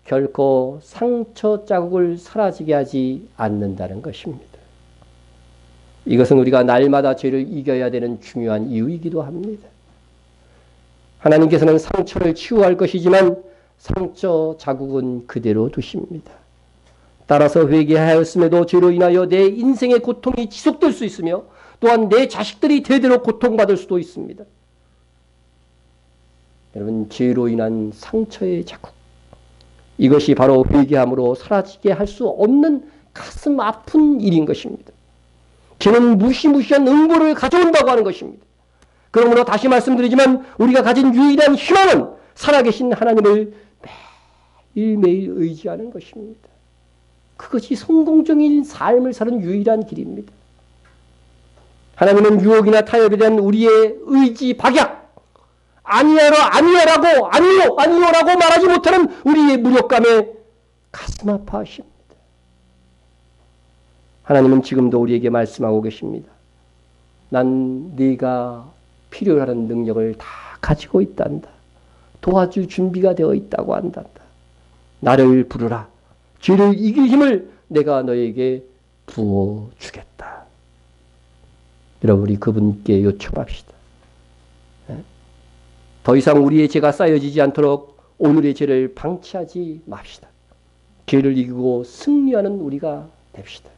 결코 상처 자국을 사라지게 하지 않는다는 것입니다. 이것은 우리가 날마다 죄를 이겨야 되는 중요한 이유이기도 합니다. 하나님께서는 상처를 치유할 것이지만 상처 자국은 그대로 두십니다. 따라서 회개하였음에도 죄로 인하여 내 인생의 고통이 지속될 수 있으며 또한 내 자식들이 대대로 고통받을 수도 있습니다. 여러분, 죄로 인한 상처의 자국, 이것이 바로 회개함으로 사라지게 할 수 없는 가슴 아픈 일인 것입니다. 죄는 무시무시한 응고를 가져온다고 하는 것입니다. 그러므로 다시 말씀드리지만 우리가 가진 유일한 희망은 살아계신 하나님을 매일매일 의지하는 것입니다. 그것이 성공적인 삶을 사는 유일한 길입니다. 하나님은 유혹이나 타협에 대한 우리의 의지 박약, 아니요라고 말하지 못하는 우리의 무력감에 가슴 아파하십니다. 하나님은 지금도 우리에게 말씀하고 계십니다. 난 네가 필요로 하는 능력을 다 가지고 있단다. 도와줄 준비가 되어 있다고 한단다. 나를 부르라. 죄를 이길 힘을 내가 너에게 부어주겠다. 여러분, 우리 그분께 요청합시다. 더 이상 우리의 죄가 쌓여지지 않도록 오늘의 죄를 방치하지 맙시다. 죄를 이기고 승리하는 우리가 됩시다.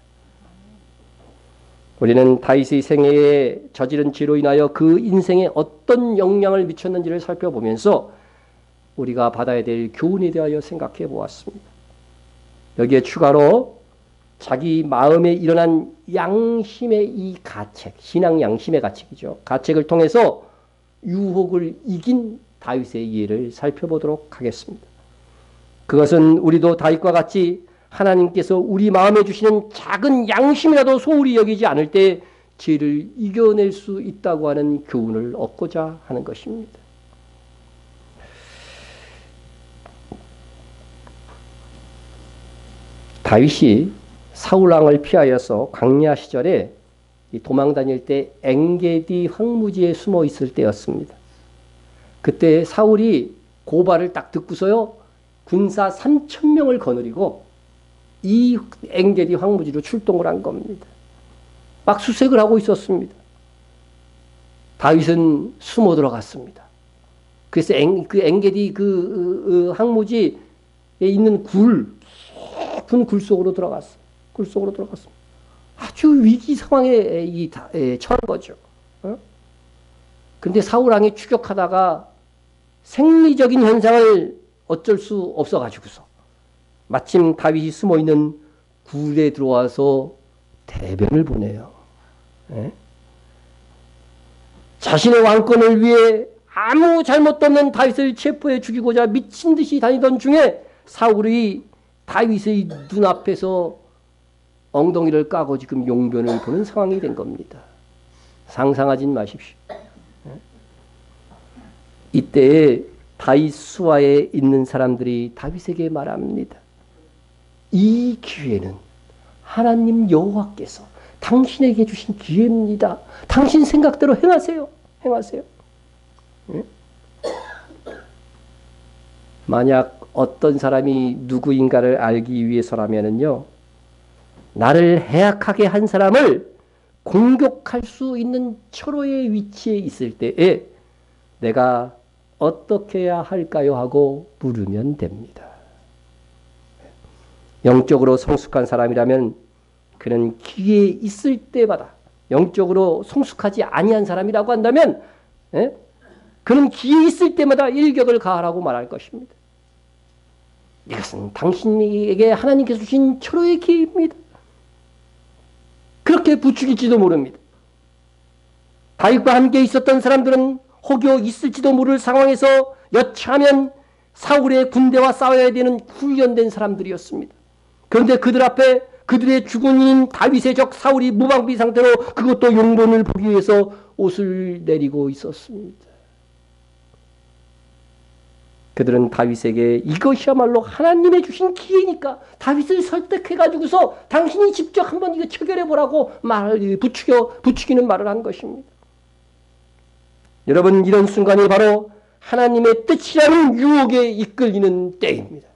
우리는 다윗의 생애에 저지른 죄로 인하여 그 인생에 어떤 영향을 미쳤는지를 살펴보면서 우리가 받아야 될 교훈에 대하여 생각해 보았습니다. 여기에 추가로 자기 마음에 일어난 양심의 이 가책, 신앙 양심의 가책이죠. 가책을 통해서 유혹을 이긴 다윗의 예를 살펴보도록 하겠습니다. 그것은 우리도 다윗과 같이 하나님께서 우리 마음에 주시는 작은 양심이라도 소홀히 여기지 않을 때 죄를 이겨낼 수 있다고 하는 교훈을 얻고자 하는 것입니다. 다윗이 사울왕을 피하여서 광야 시절에 도망 다닐 때 엔게디 황무지에 숨어 있을 때였습니다. 그때 사울이 고발을 딱 듣고서요, 군사 3,000명을 거느리고 이 엔게디 황무지로 출동을 한 겁니다. 막 수색을 하고 있었습니다. 다윗은 숨어 들어갔습니다. 그래서 그 엔게디 황무지에 있는 깊은 굴 속으로 들어갔어요. 굴 속으로 들어갔습니다. 아주 위기 상황에 처한 거죠. 그런데 사울왕이 추격하다가 생리적인 현상을 어쩔 수 없어가지고서 마침 다윗이 숨어있는 굴에 들어와서 대변을 보내요. 자신의 왕권을 위해 아무 잘못도 없는 다윗을 체포해 죽이고자 미친 듯이 다니던 중에 사울이 다윗의 눈앞에서 엉덩이를 까고 지금 용변을 보는 상황이 된 겁니다. 상상하진 마십시오. 이때에 다윗 수하에 있는 사람들이 다윗에게 말합니다. 이 기회는 하나님 여호와께서 당신에게 주신 기회입니다. 당신 생각대로 행하세요. 행하세요. 만약 어떤 사람이 누구인가를 알기 위해서라면요, 나를 해악하게 한 사람을 공격할 수 있는 철호의 위치에 있을 때에 내가 어떻게 해야 할까요? 하고 물으면 됩니다. 영적으로 성숙한 사람이라면 그는 기회에 있을 때마다, 영적으로 성숙하지 아니한 사람이라고 한다면 그는 기회에 있을 때마다 일격을 가하라고 말할 것입니다. 이것은 당신에게 하나님께서 주신 철호의 기회입니다. 그렇게 부추길지도 모릅니다. 다윗과 함께 있었던 사람들은 혹여 있을지도 모를 상황에서 여차하면 사울의 군대와 싸워야 되는 훈련된 사람들이었습니다. 그런데 그들 앞에 그들의 주군인 다윗의 적 사울이 무방비 상태로 그것도 용본을 보기 위해서 옷을 내리고 있었습니다. 그들은 다윗에게 이것이야말로 하나님의 주신 기회니까 다윗을 설득해가지고서 당신이 직접 한번 이거 처결해보라고 부추기는 말을 한 것입니다. 여러분, 이런 순간이 바로 하나님의 뜻이라는 유혹에 이끌리는 때입니다.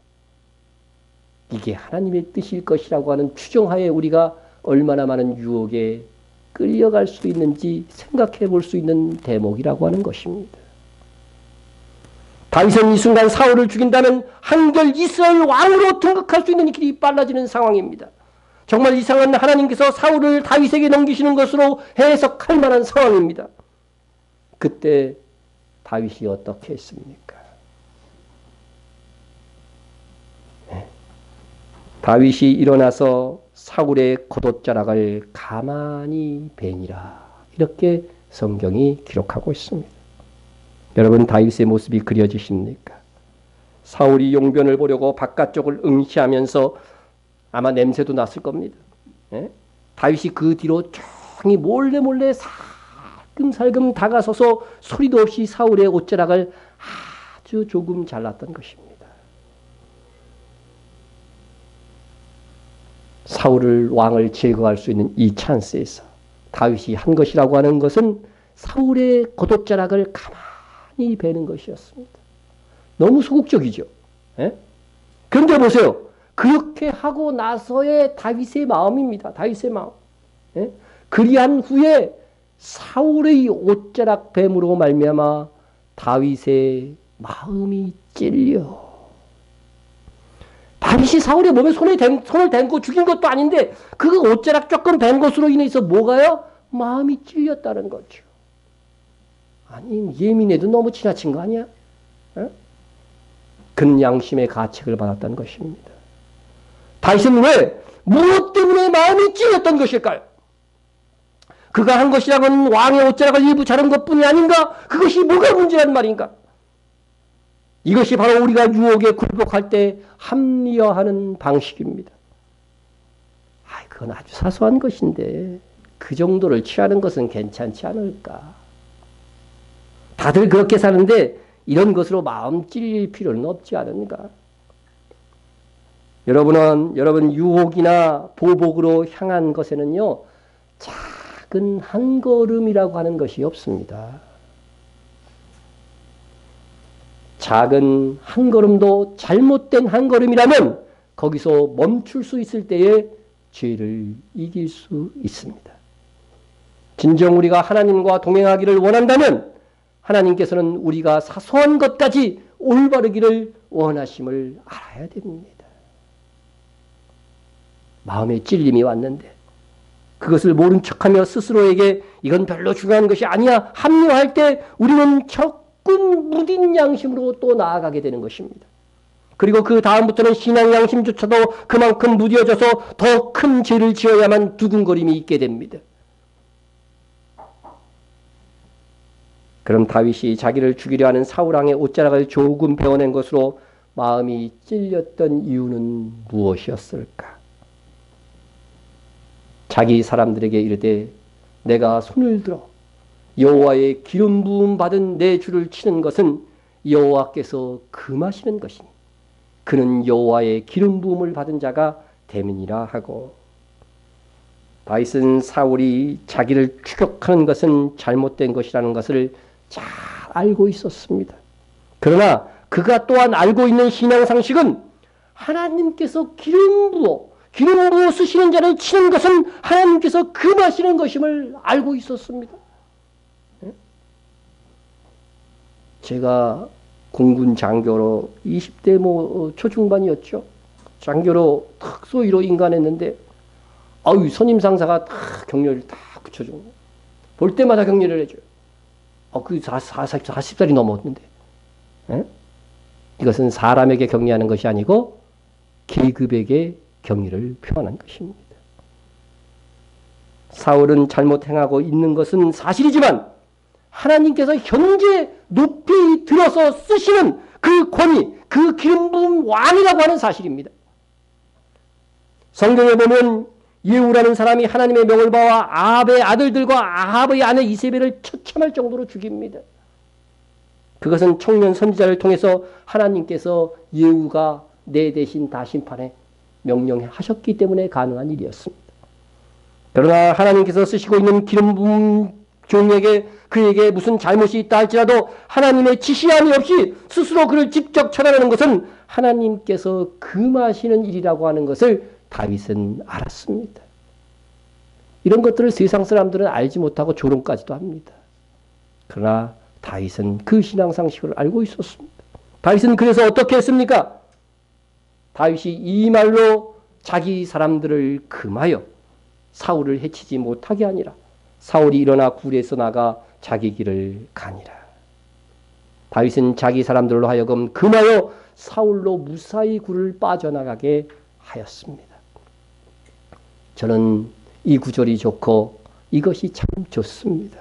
이게 하나님의 뜻일 것이라고 하는 추정하에 우리가 얼마나 많은 유혹에 끌려갈 수 있는지 생각해 볼 수 있는 대목이라고 하는 것입니다. 다윗은 이 순간 사울을 죽인다면 한결 이스라엘 왕으로 등극할 수 있는 길이 빨라지는 상황입니다. 정말 이상한 하나님께서 사울을 다윗에게 넘기시는 것으로 해석할 만한 상황입니다. 그때 다윗이 어떻게 했습니까? 다윗이 일어나서 사울의 겉옷자락을 가만히 베니라, 이렇게 성경이 기록하고 있습니다. 여러분, 다윗의 모습이 그려지십니까? 사울이 용변을 보려고 바깥쪽을 응시하면서 아마 냄새도 났을 겁니다. 예? 다윗이 그 뒤로 조용히 몰래 살금살금 다가서서 소리도 없이 사울의 옷자락을 아주 조금 잘랐던 것입니다. 사울을 왕을 제거할 수 있는 이 찬스에서 다윗이 한 것이라고 하는 것은 사울의 겉옷자락을 가만히 베는 것이었습니다. 너무 소극적이죠. 예? 그런데 보세요. 그렇게 하고 나서의 다윗의 마음입니다. 다윗의 마음. 예? 그리한 후에 사울의 옷자락 뱀으로 말미암아 다윗의 마음이 찔려. 다윗이 사울의 몸에 손을 댄 거 죽인 것도 아닌데 그 옷자락 조금 벤 것으로 인해서 뭐가요? 마음이 찔렸다는 거죠. 아니, 예민해도 너무 지나친 거 아니야? 에? 그는 양심의 가책을 받았다는 것입니다. 다윗은 왜? 무엇 때문에 마음이 찔렸던 것일까요? 그가 한 것이라고는 왕의 옷자락을 일부 자른 것뿐이 아닌가? 그것이 뭐가 문제란 말인가? 이것이 바로 우리가 유혹에 굴복할 때 합리화하는 방식입니다. 그건 아주 사소한 것인데 그 정도를 취하는 것은 괜찮지 않을까? 다들 그렇게 사는데 이런 것으로 마음 찔릴 필요는 없지 않은가? 여러분 유혹이나 보복으로 향한 것에는요, 작은 한 걸음이라고 하는 것이 없습니다. 작은 한 걸음도 잘못된 한 걸음이라면 거기서 멈출 수 있을 때에 죄를 이길 수 있습니다. 진정 우리가 하나님과 동행하기를 원한다면 하나님께서는 우리가 사소한 것까지 올바르기를 원하심을 알아야 됩니다. 마음에 찔림이 왔는데 그것을 모른 척하며 스스로에게 이건 별로 중요한 것이 아니야 합리화할 때 우리는 적군 무딘 양심으로 또 나아가게 되는 것입니다. 그리고 그 다음부터는 신앙 양심조차도 그만큼 무뎌져서 더 큰 죄를 지어야만 두근거림이 있게 됩니다. 그럼 다윗이 자기를 죽이려 하는 사울왕의 옷자락을 조금 베어낸 것으로 마음이 찔렸던 이유는 무엇이었을까? 자기 사람들에게 이르되 내가 손을 들어 여호와의 기름 부음 받은 내 주를 치는 것은 여호와께서 금하시는 것이니 그는 여호와의 기름 부음을 받은 자가 됨이니라 하고, 다윗은 사울이 자기를 추격하는 것은 잘못된 것이라는 것을 잘 알고 있었습니다. 그러나 그가 또한 알고 있는 신앙상식은 하나님께서 기름 부어 쓰시는 자를 치는 것은 하나님께서 금하시는 것임을 알고 있었습니다. 제가 공군 장교로 20대 초중반이었죠. 장교로 특소위로 인간했는데 선임 상사가 다 격려를 다 붙여주고 볼 때마다 격려를 해줘요. 그 40살이 넘었는데. 이것은 사람에게 격려하는 것이 아니고 계급에게 격려를 표현한 것입니다. 사울은 잘못 행하고 있는 것은 사실이지만 하나님께서 현재 높이 들어서 쓰시는 그 권위, 그 기름 부은 왕이라고 하는 사실입니다. 성경에 보면 예후라는 사람이 하나님의 명을 받아 아합의 아들들과 아합의 아내 이세벨을 처참할 정도로 죽입니다. 그것은 청년 선지자를 통해서 하나님께서 예후가 내 대신 다 심판에 명령하셨기 때문에 가능한 일이었습니다. 그러나 하나님께서 쓰시고 있는 기름 부은 종에게 그에게 무슨 잘못이 있다 할지라도 하나님의 지시함이 없이 스스로 그를 직접 처단하는 것은 하나님께서 금하시는 일이라고 하는 것을 다윗은 알았습니다. 이런 것들을 세상 사람들은 알지 못하고 조롱까지도 합니다. 그러나 다윗은 그 신앙상식을 알고 있었습니다. 다윗은 그래서 어떻게 했습니까? 다윗이 이 말로 자기 사람들을 금하여 사울을 해치지 못하게 하니라. 사울이 일어나 굴에서 나가 자기 길을 가니라. 다윗은 자기 사람들로 하여금 금하여 사울로 무사히 굴을 빠져나가게 하였습니다. 저는 이 구절이 좋고 이것이 참 좋습니다.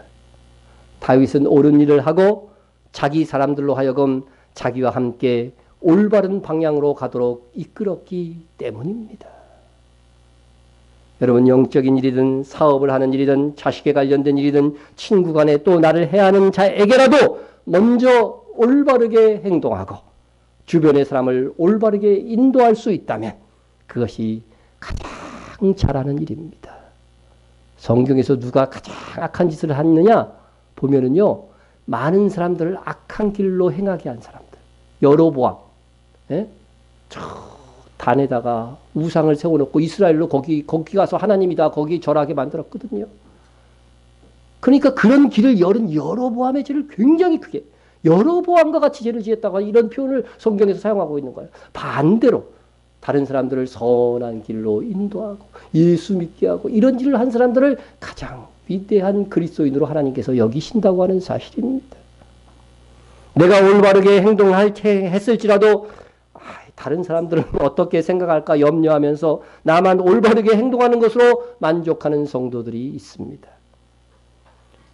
다윗은 옳은 일을 하고 자기 사람들로 하여금 자기와 함께 올바른 방향으로 가도록 이끌었기 때문입니다. 여러분, 영적인 일이든 사업을 하는 일이든 자식에 관련된 일이든 친구 간에 또 나를 해하는 자에게라도 먼저 올바르게 행동하고 주변의 사람을 올바르게 인도할 수 있다면 그것이 가장 잘하는 일입니다. 성경에서 누가 가장 악한 짓을 했느냐 보면은요, 많은 사람들을 악한 길로 행하게 한 사람들. 여로보암, 예? 저 단에다가 우상을 세워놓고 이스라엘로 거기 가서 하나님이다 거기 절하게 만들었거든요. 그러니까 그런 길을 열은 여로보암의 죄를 굉장히 크게, 여로보암과 같이 죄를 지었다고 이런 표현을 성경에서 사용하고 있는 거예요. 반대로 다른 사람들을 선한 길로 인도하고 예수 믿게 하고 이런 일을 한 사람들을 가장 위대한 그리스도인으로 하나님께서 여기신다고 하는 사실입니다. 내가 올바르게 했을지라도 다른 사람들은 어떻게 생각할까 염려하면서 나만 올바르게 행동하는 것으로 만족하는 성도들이 있습니다.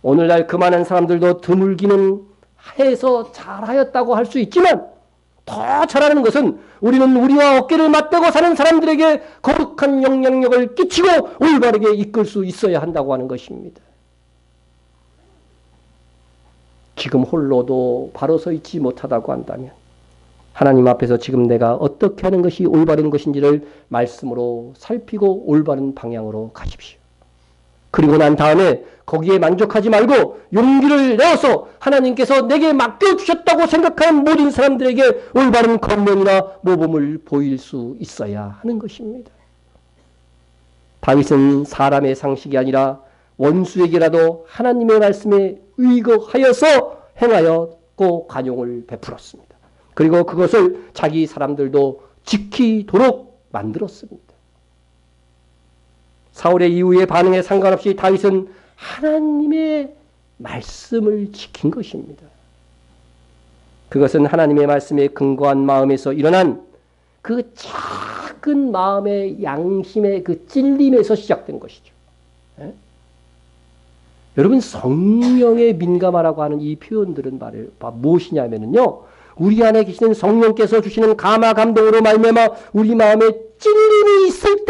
오늘날 그 많은 사람들도 드물기는 해서 잘하였다고 할 수 있지만 더 잘하는 것은 우리는 우리와 어깨를 맞대고 사는 사람들에게 거룩한 영향력을 끼치고 올바르게 이끌 수 있어야 한다고 하는 것입니다. 지금 홀로도 바로 서 있지 못하다고 한다면 하나님 앞에서 지금 내가 어떻게 하는 것이 올바른 것인지를 말씀으로 살피고 올바른 방향으로 가십시오. 그리고 난 다음에 거기에 만족하지 말고 용기를 내어서 하나님께서 내게 맡겨주셨다고 생각하는 모든 사람들에게 올바른 권면이나 모범을 보일 수 있어야 하는 것입니다. 다윗은 사람의 상식이 아니라 원수에게라도 하나님의 말씀에 의거하여서 행하였고 관용을 베풀었습니다. 그리고 그것을 자기 사람들도 지키도록 만들었습니다. 사울의 이후의 반응에 상관없이 다윗은 하나님의 말씀을 지킨 것입니다. 그것은 하나님의 말씀에 근거한 마음에서 일어난 그 작은 마음의 양심의 그 찔림에서 시작된 것이죠. 예? 여러분, 성령에 민감하라고 하는 이 표현들은 무엇이냐면요, 우리 안에 계시는 성령께서 주시는 감화 감동으로 말미암아 우리 마음에 찔림이 있을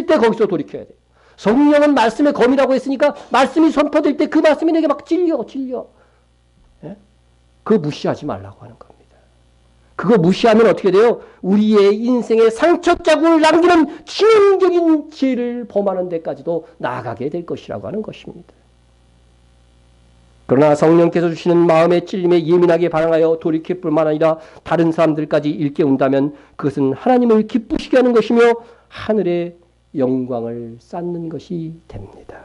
때 거기서 돌이켜야 돼요. 성령은 말씀의 검이라고 했으니까 말씀이 선포될 때 그 말씀이 내게 막 찔려. 예? 그거 무시하지 말라고 하는 겁니다. 그거 무시하면 어떻게 돼요? 우리의 인생에 상처 자국을 남기는 치명적인 죄를 범하는 데까지도 나아가게 될 것이라고 하는 것입니다. 그러나 성령께서 주시는 마음의 찔림에 예민하게 반응하여 돌이킬 뿐만 아니라 다른 사람들까지 일깨운다면 그것은 하나님을 기쁘시게 하는 것이며 하늘의 영광을 쌓는 것이 됩니다.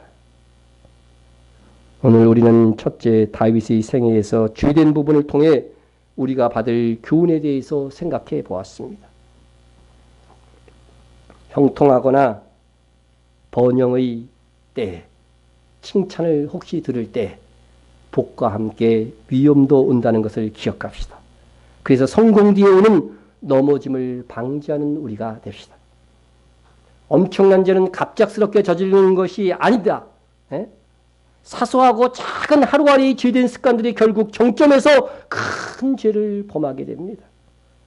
오늘 우리는 첫째 다윗의 생애에서 죄된 부분을 통해 우리가 받을 교훈에 대해서 생각해 보았습니다. 형통하거나 번영의 때, 칭찬을 혹시 들을 때 복과 함께 위험도 온다는 것을 기억합시다. 그래서 성공 뒤에 오는 넘어짐을 방지하는 우리가 됩시다. 엄청난 죄는 갑작스럽게 저지르는 것이 아니다. 에? 사소하고 작은 하루아리의 죄된 습관들이 결국 정점에서 큰 죄를 범하게 됩니다.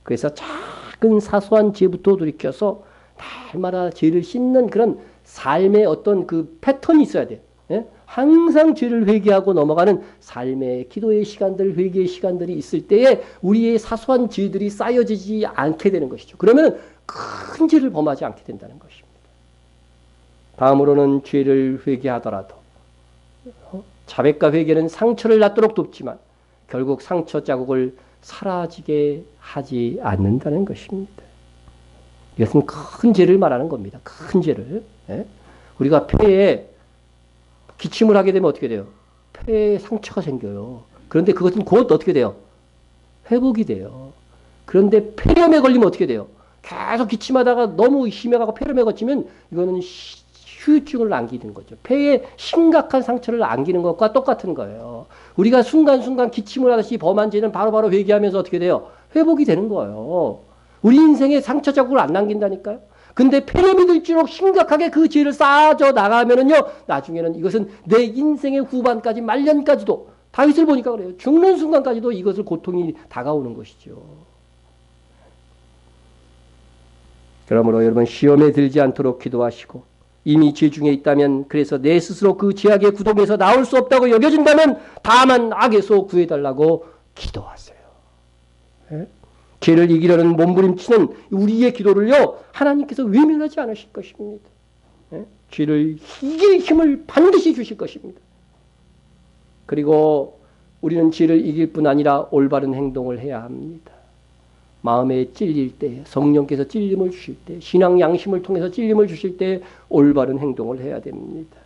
그래서 작은 사소한 죄부터 돌이켜서 날마다 죄를 씻는 그런 삶의 어떤 그 패턴이 있어야 돼요. 에? 항상 죄를 회개하고 넘어가는 삶의 기도의 시간들, 회개의 시간들이 있을 때에 우리의 사소한 죄들이 쌓여지지 않게 되는 것이죠. 그러면 큰 죄를 범하지 않게 된다는 것입니다. 다음으로는 죄를 회개하더라도 자백과 회개는 상처를 낫도록 돕지만 결국 상처 자국을 사라지게 하지 않는다는 것입니다. 이것은 큰 죄를 말하는 겁니다. 큰 죄를. 우리가 폐에 기침을 하게 되면 어떻게 돼요? 폐에 상처가 생겨요. 그런데 그것은 곧 어떻게 돼요? 회복이 돼요. 그런데 폐렴에 걸리면 어떻게 돼요? 계속 기침하다가 너무 심해가고 폐렴에 걸치면 이거는 후유증을 안기는 거죠. 폐에 심각한 상처를 안기는 것과 똑같은 거예요. 우리가 순간순간 기침을 하듯이 범한 죄는 바로바로 회개하면서 어떻게 돼요? 회복이 되는 거예요. 우리 인생에 상처 자국을 안 남긴다니까요. 근데 폐렴이 들수록 심각하게 그 죄를 쌓아져 나가면은요, 나중에는 이것은 내 인생의 후반까지, 말년까지도, 다윗을 보니까 그래요. 죽는 순간까지도 이것을 고통이 다가오는 것이죠. 그러므로 여러분, 시험에 들지 않도록 기도하시고, 이미 죄 중에 있다면, 그래서 내 스스로 그 죄악의 구덩이에서 나올 수 없다고 여겨진다면 다만 악에서 구해달라고 기도하세요. 네? 죄를 이기려는 몸부림치는 우리의 기도를요, 하나님께서 외면하지 않으실 것입니다. 네? 죄를 이길 힘을 반드시 주실 것입니다. 그리고 우리는 죄를 이길 뿐 아니라 올바른 행동을 해야 합니다. 마음에 찔릴 때, 성령께서 찔림을 주실 때, 신앙 양심을 통해서 찔림을 주실 때 올바른 행동을 해야 됩니다.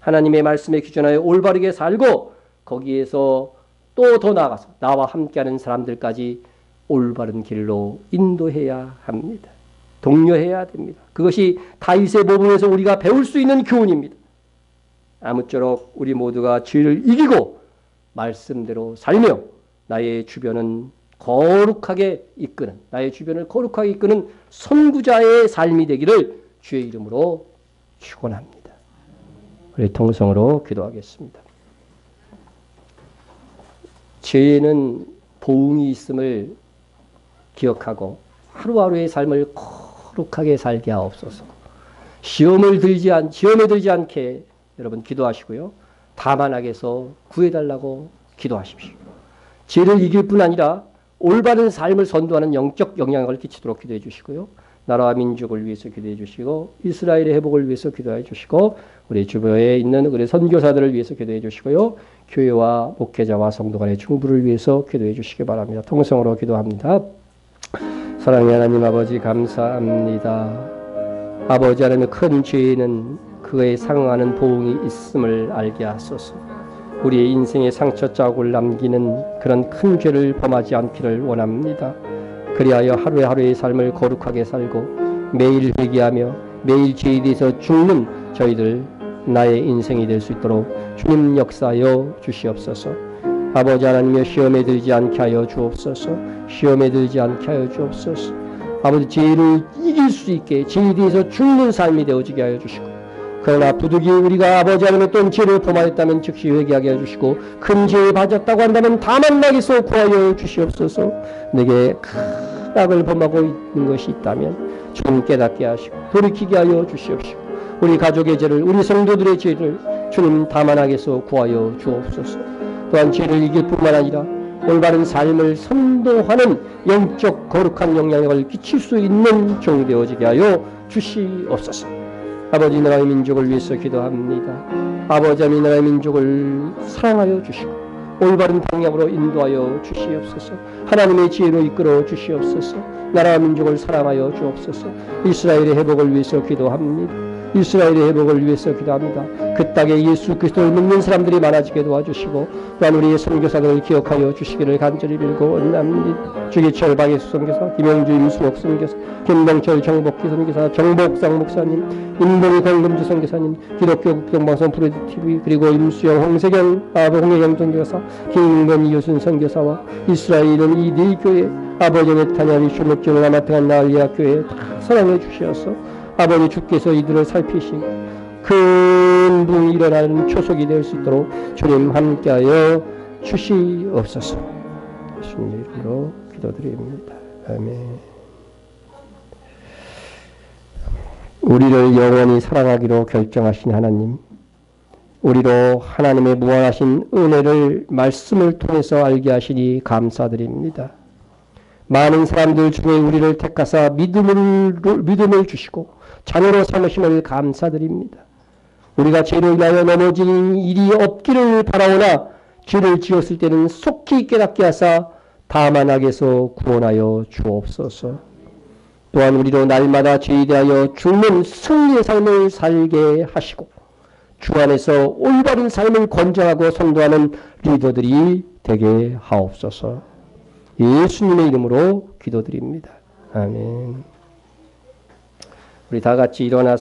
하나님의 말씀에 규정하여 올바르게 살고 거기에서 또 더 나아가서 나와 함께하는 사람들까지 올바른 길로 인도해야 합니다. 독려해야 됩니다. 그것이 다윗의 모범에서 우리가 배울 수 있는 교훈입니다. 아무쪼록 우리 모두가 죄를 이기고 말씀대로 살며 나의 주변은 거룩하게 이끄는, 나의 주변을 거룩하게 이끄는 선구자의 삶이 되기를 주의 이름으로 축원합니다. 우리 통성으로 기도하겠습니다. 죄에는 보응이 있음을 기억하고 하루하루의 삶을 거룩하게 살게 하옵소서. 시험에 들지 않게 여러분 기도하시고요. 다만 악에서 구해달라고 기도하십시오. 죄를 이길 뿐 아니라 올바른 삶을 선도하는 영적 영향을 끼치도록 기도해 주시고요. 나라와 민족을 위해서 기도해 주시고 이스라엘의 회복을 위해서 기도해 주시고 우리 주변에 있는 우리 선교사들을 위해서 기도해 주시고요. 교회와 목회자와 성도 간의 충부를 위해서 기도해 주시기 바랍니다. 통성으로 기도합니다. 사랑의 하나님 아버지 감사합니다. 아버지 하나님의 큰 죄에는 그에 상응하는 보응이 있음을 알게 하소서. 우리의 인생의 상처 자국을 남기는 그런 큰 죄를 범하지 않기를 원합니다. 그리하여 하루하루의 삶을 거룩하게 살고 매일 회개하며 매일 죄에 대해서 죽는 저희들 나의 인생이 될 수 있도록 주님 역사하여 주시옵소서. 아버지 하나님의 시험에 들지 않게 하여 주옵소서. 시험에 들지 않게 하여 주옵소서. 아버지 죄를 이길 수 있게 죄에 대해서 죽는 삶이 되어지게 하여 주시고 그러나 부득이 우리가 아버지 하나님의 또 죄를 범하였다면 즉시 회개하게 해주시고 큰 죄에 빠졌다고 한다면 다만 나에게서 구하여 주시옵소서. 내게 큰 악을 범하고 있는 것이 있다면 주님 깨닫게 하시고 돌이키게 하여 주시옵시고 우리 가족의 죄를 우리 성도들의 죄를 주님 다만 악에서 구하여 주옵소서. 또한 죄를 이길 뿐만 아니라 올바른 삶을 선도하는 영적 거룩한 영향력을 끼칠 수 있는 종이 되어지게 하여 주시옵소서. 아버지 나라의 민족을 위해서 기도합니다. 아버지 하나님 나라의 민족을 사랑하여 주시고 올바른 방향으로 인도하여 주시옵소서. 하나님의 지혜로 이끌어 주시옵소서. 나라와 민족을 사랑하여 주옵소서. 이스라엘의 회복을 위해서 기도합니다. 이스라엘의 회복을 위해서 기도합니다. 그 땅에 예수 그리스도를 믿는 사람들이 많아지게 도와주시고 또한 우리의 선교사들을 기억하여 주시기를 간절히 빌고 원합니다. 주기철 박예수 선교사, 김영주 임수옥 선교사, 김동철 정복기 선교사, 정복상 목사님, 임동희 강금주 선교사님, 기독교 국정방송 프로듀티비 그리고 임수영 홍세경 홍혜경 선교사, 김인건 이효순 선교사와 이스라엘은 이 네 교회 아버지 네타냐리 슈목교회 아마트간 나알리아 교회 다 사랑해 주시어서 아버지 주께서 이들을 살피시고 큰 붕이 일어나는 초석이 될 수 있도록 주님 함께하여 주시옵소서. 예수님 이름으로 기도드립니다. 아멘. 우리를 영원히 사랑하기로 결정하신 하나님, 우리로 하나님의 무한하신 은혜를 말씀을 통해서 알게 하시니 감사드립니다. 많은 사람들 중에 우리를 택하사 믿음을 주시고 자녀로 삼으심을 감사드립니다. 우리가 죄로 인하여 넘어지는 일이 없기를 바라오나 죄를 지었을 때는 속히 깨닫게 하사 다만 악에서 구원하여 주옵소서. 또한 우리로 날마다 죄에 대하여 죽는 승리의 삶을 살게 하시고 주 안에서 올바른 삶을 권장하고 선도하는 리더들이 되게 하옵소서. 예수님의 이름으로 기도드립니다. 아멘. 우리 다 같이 일어나서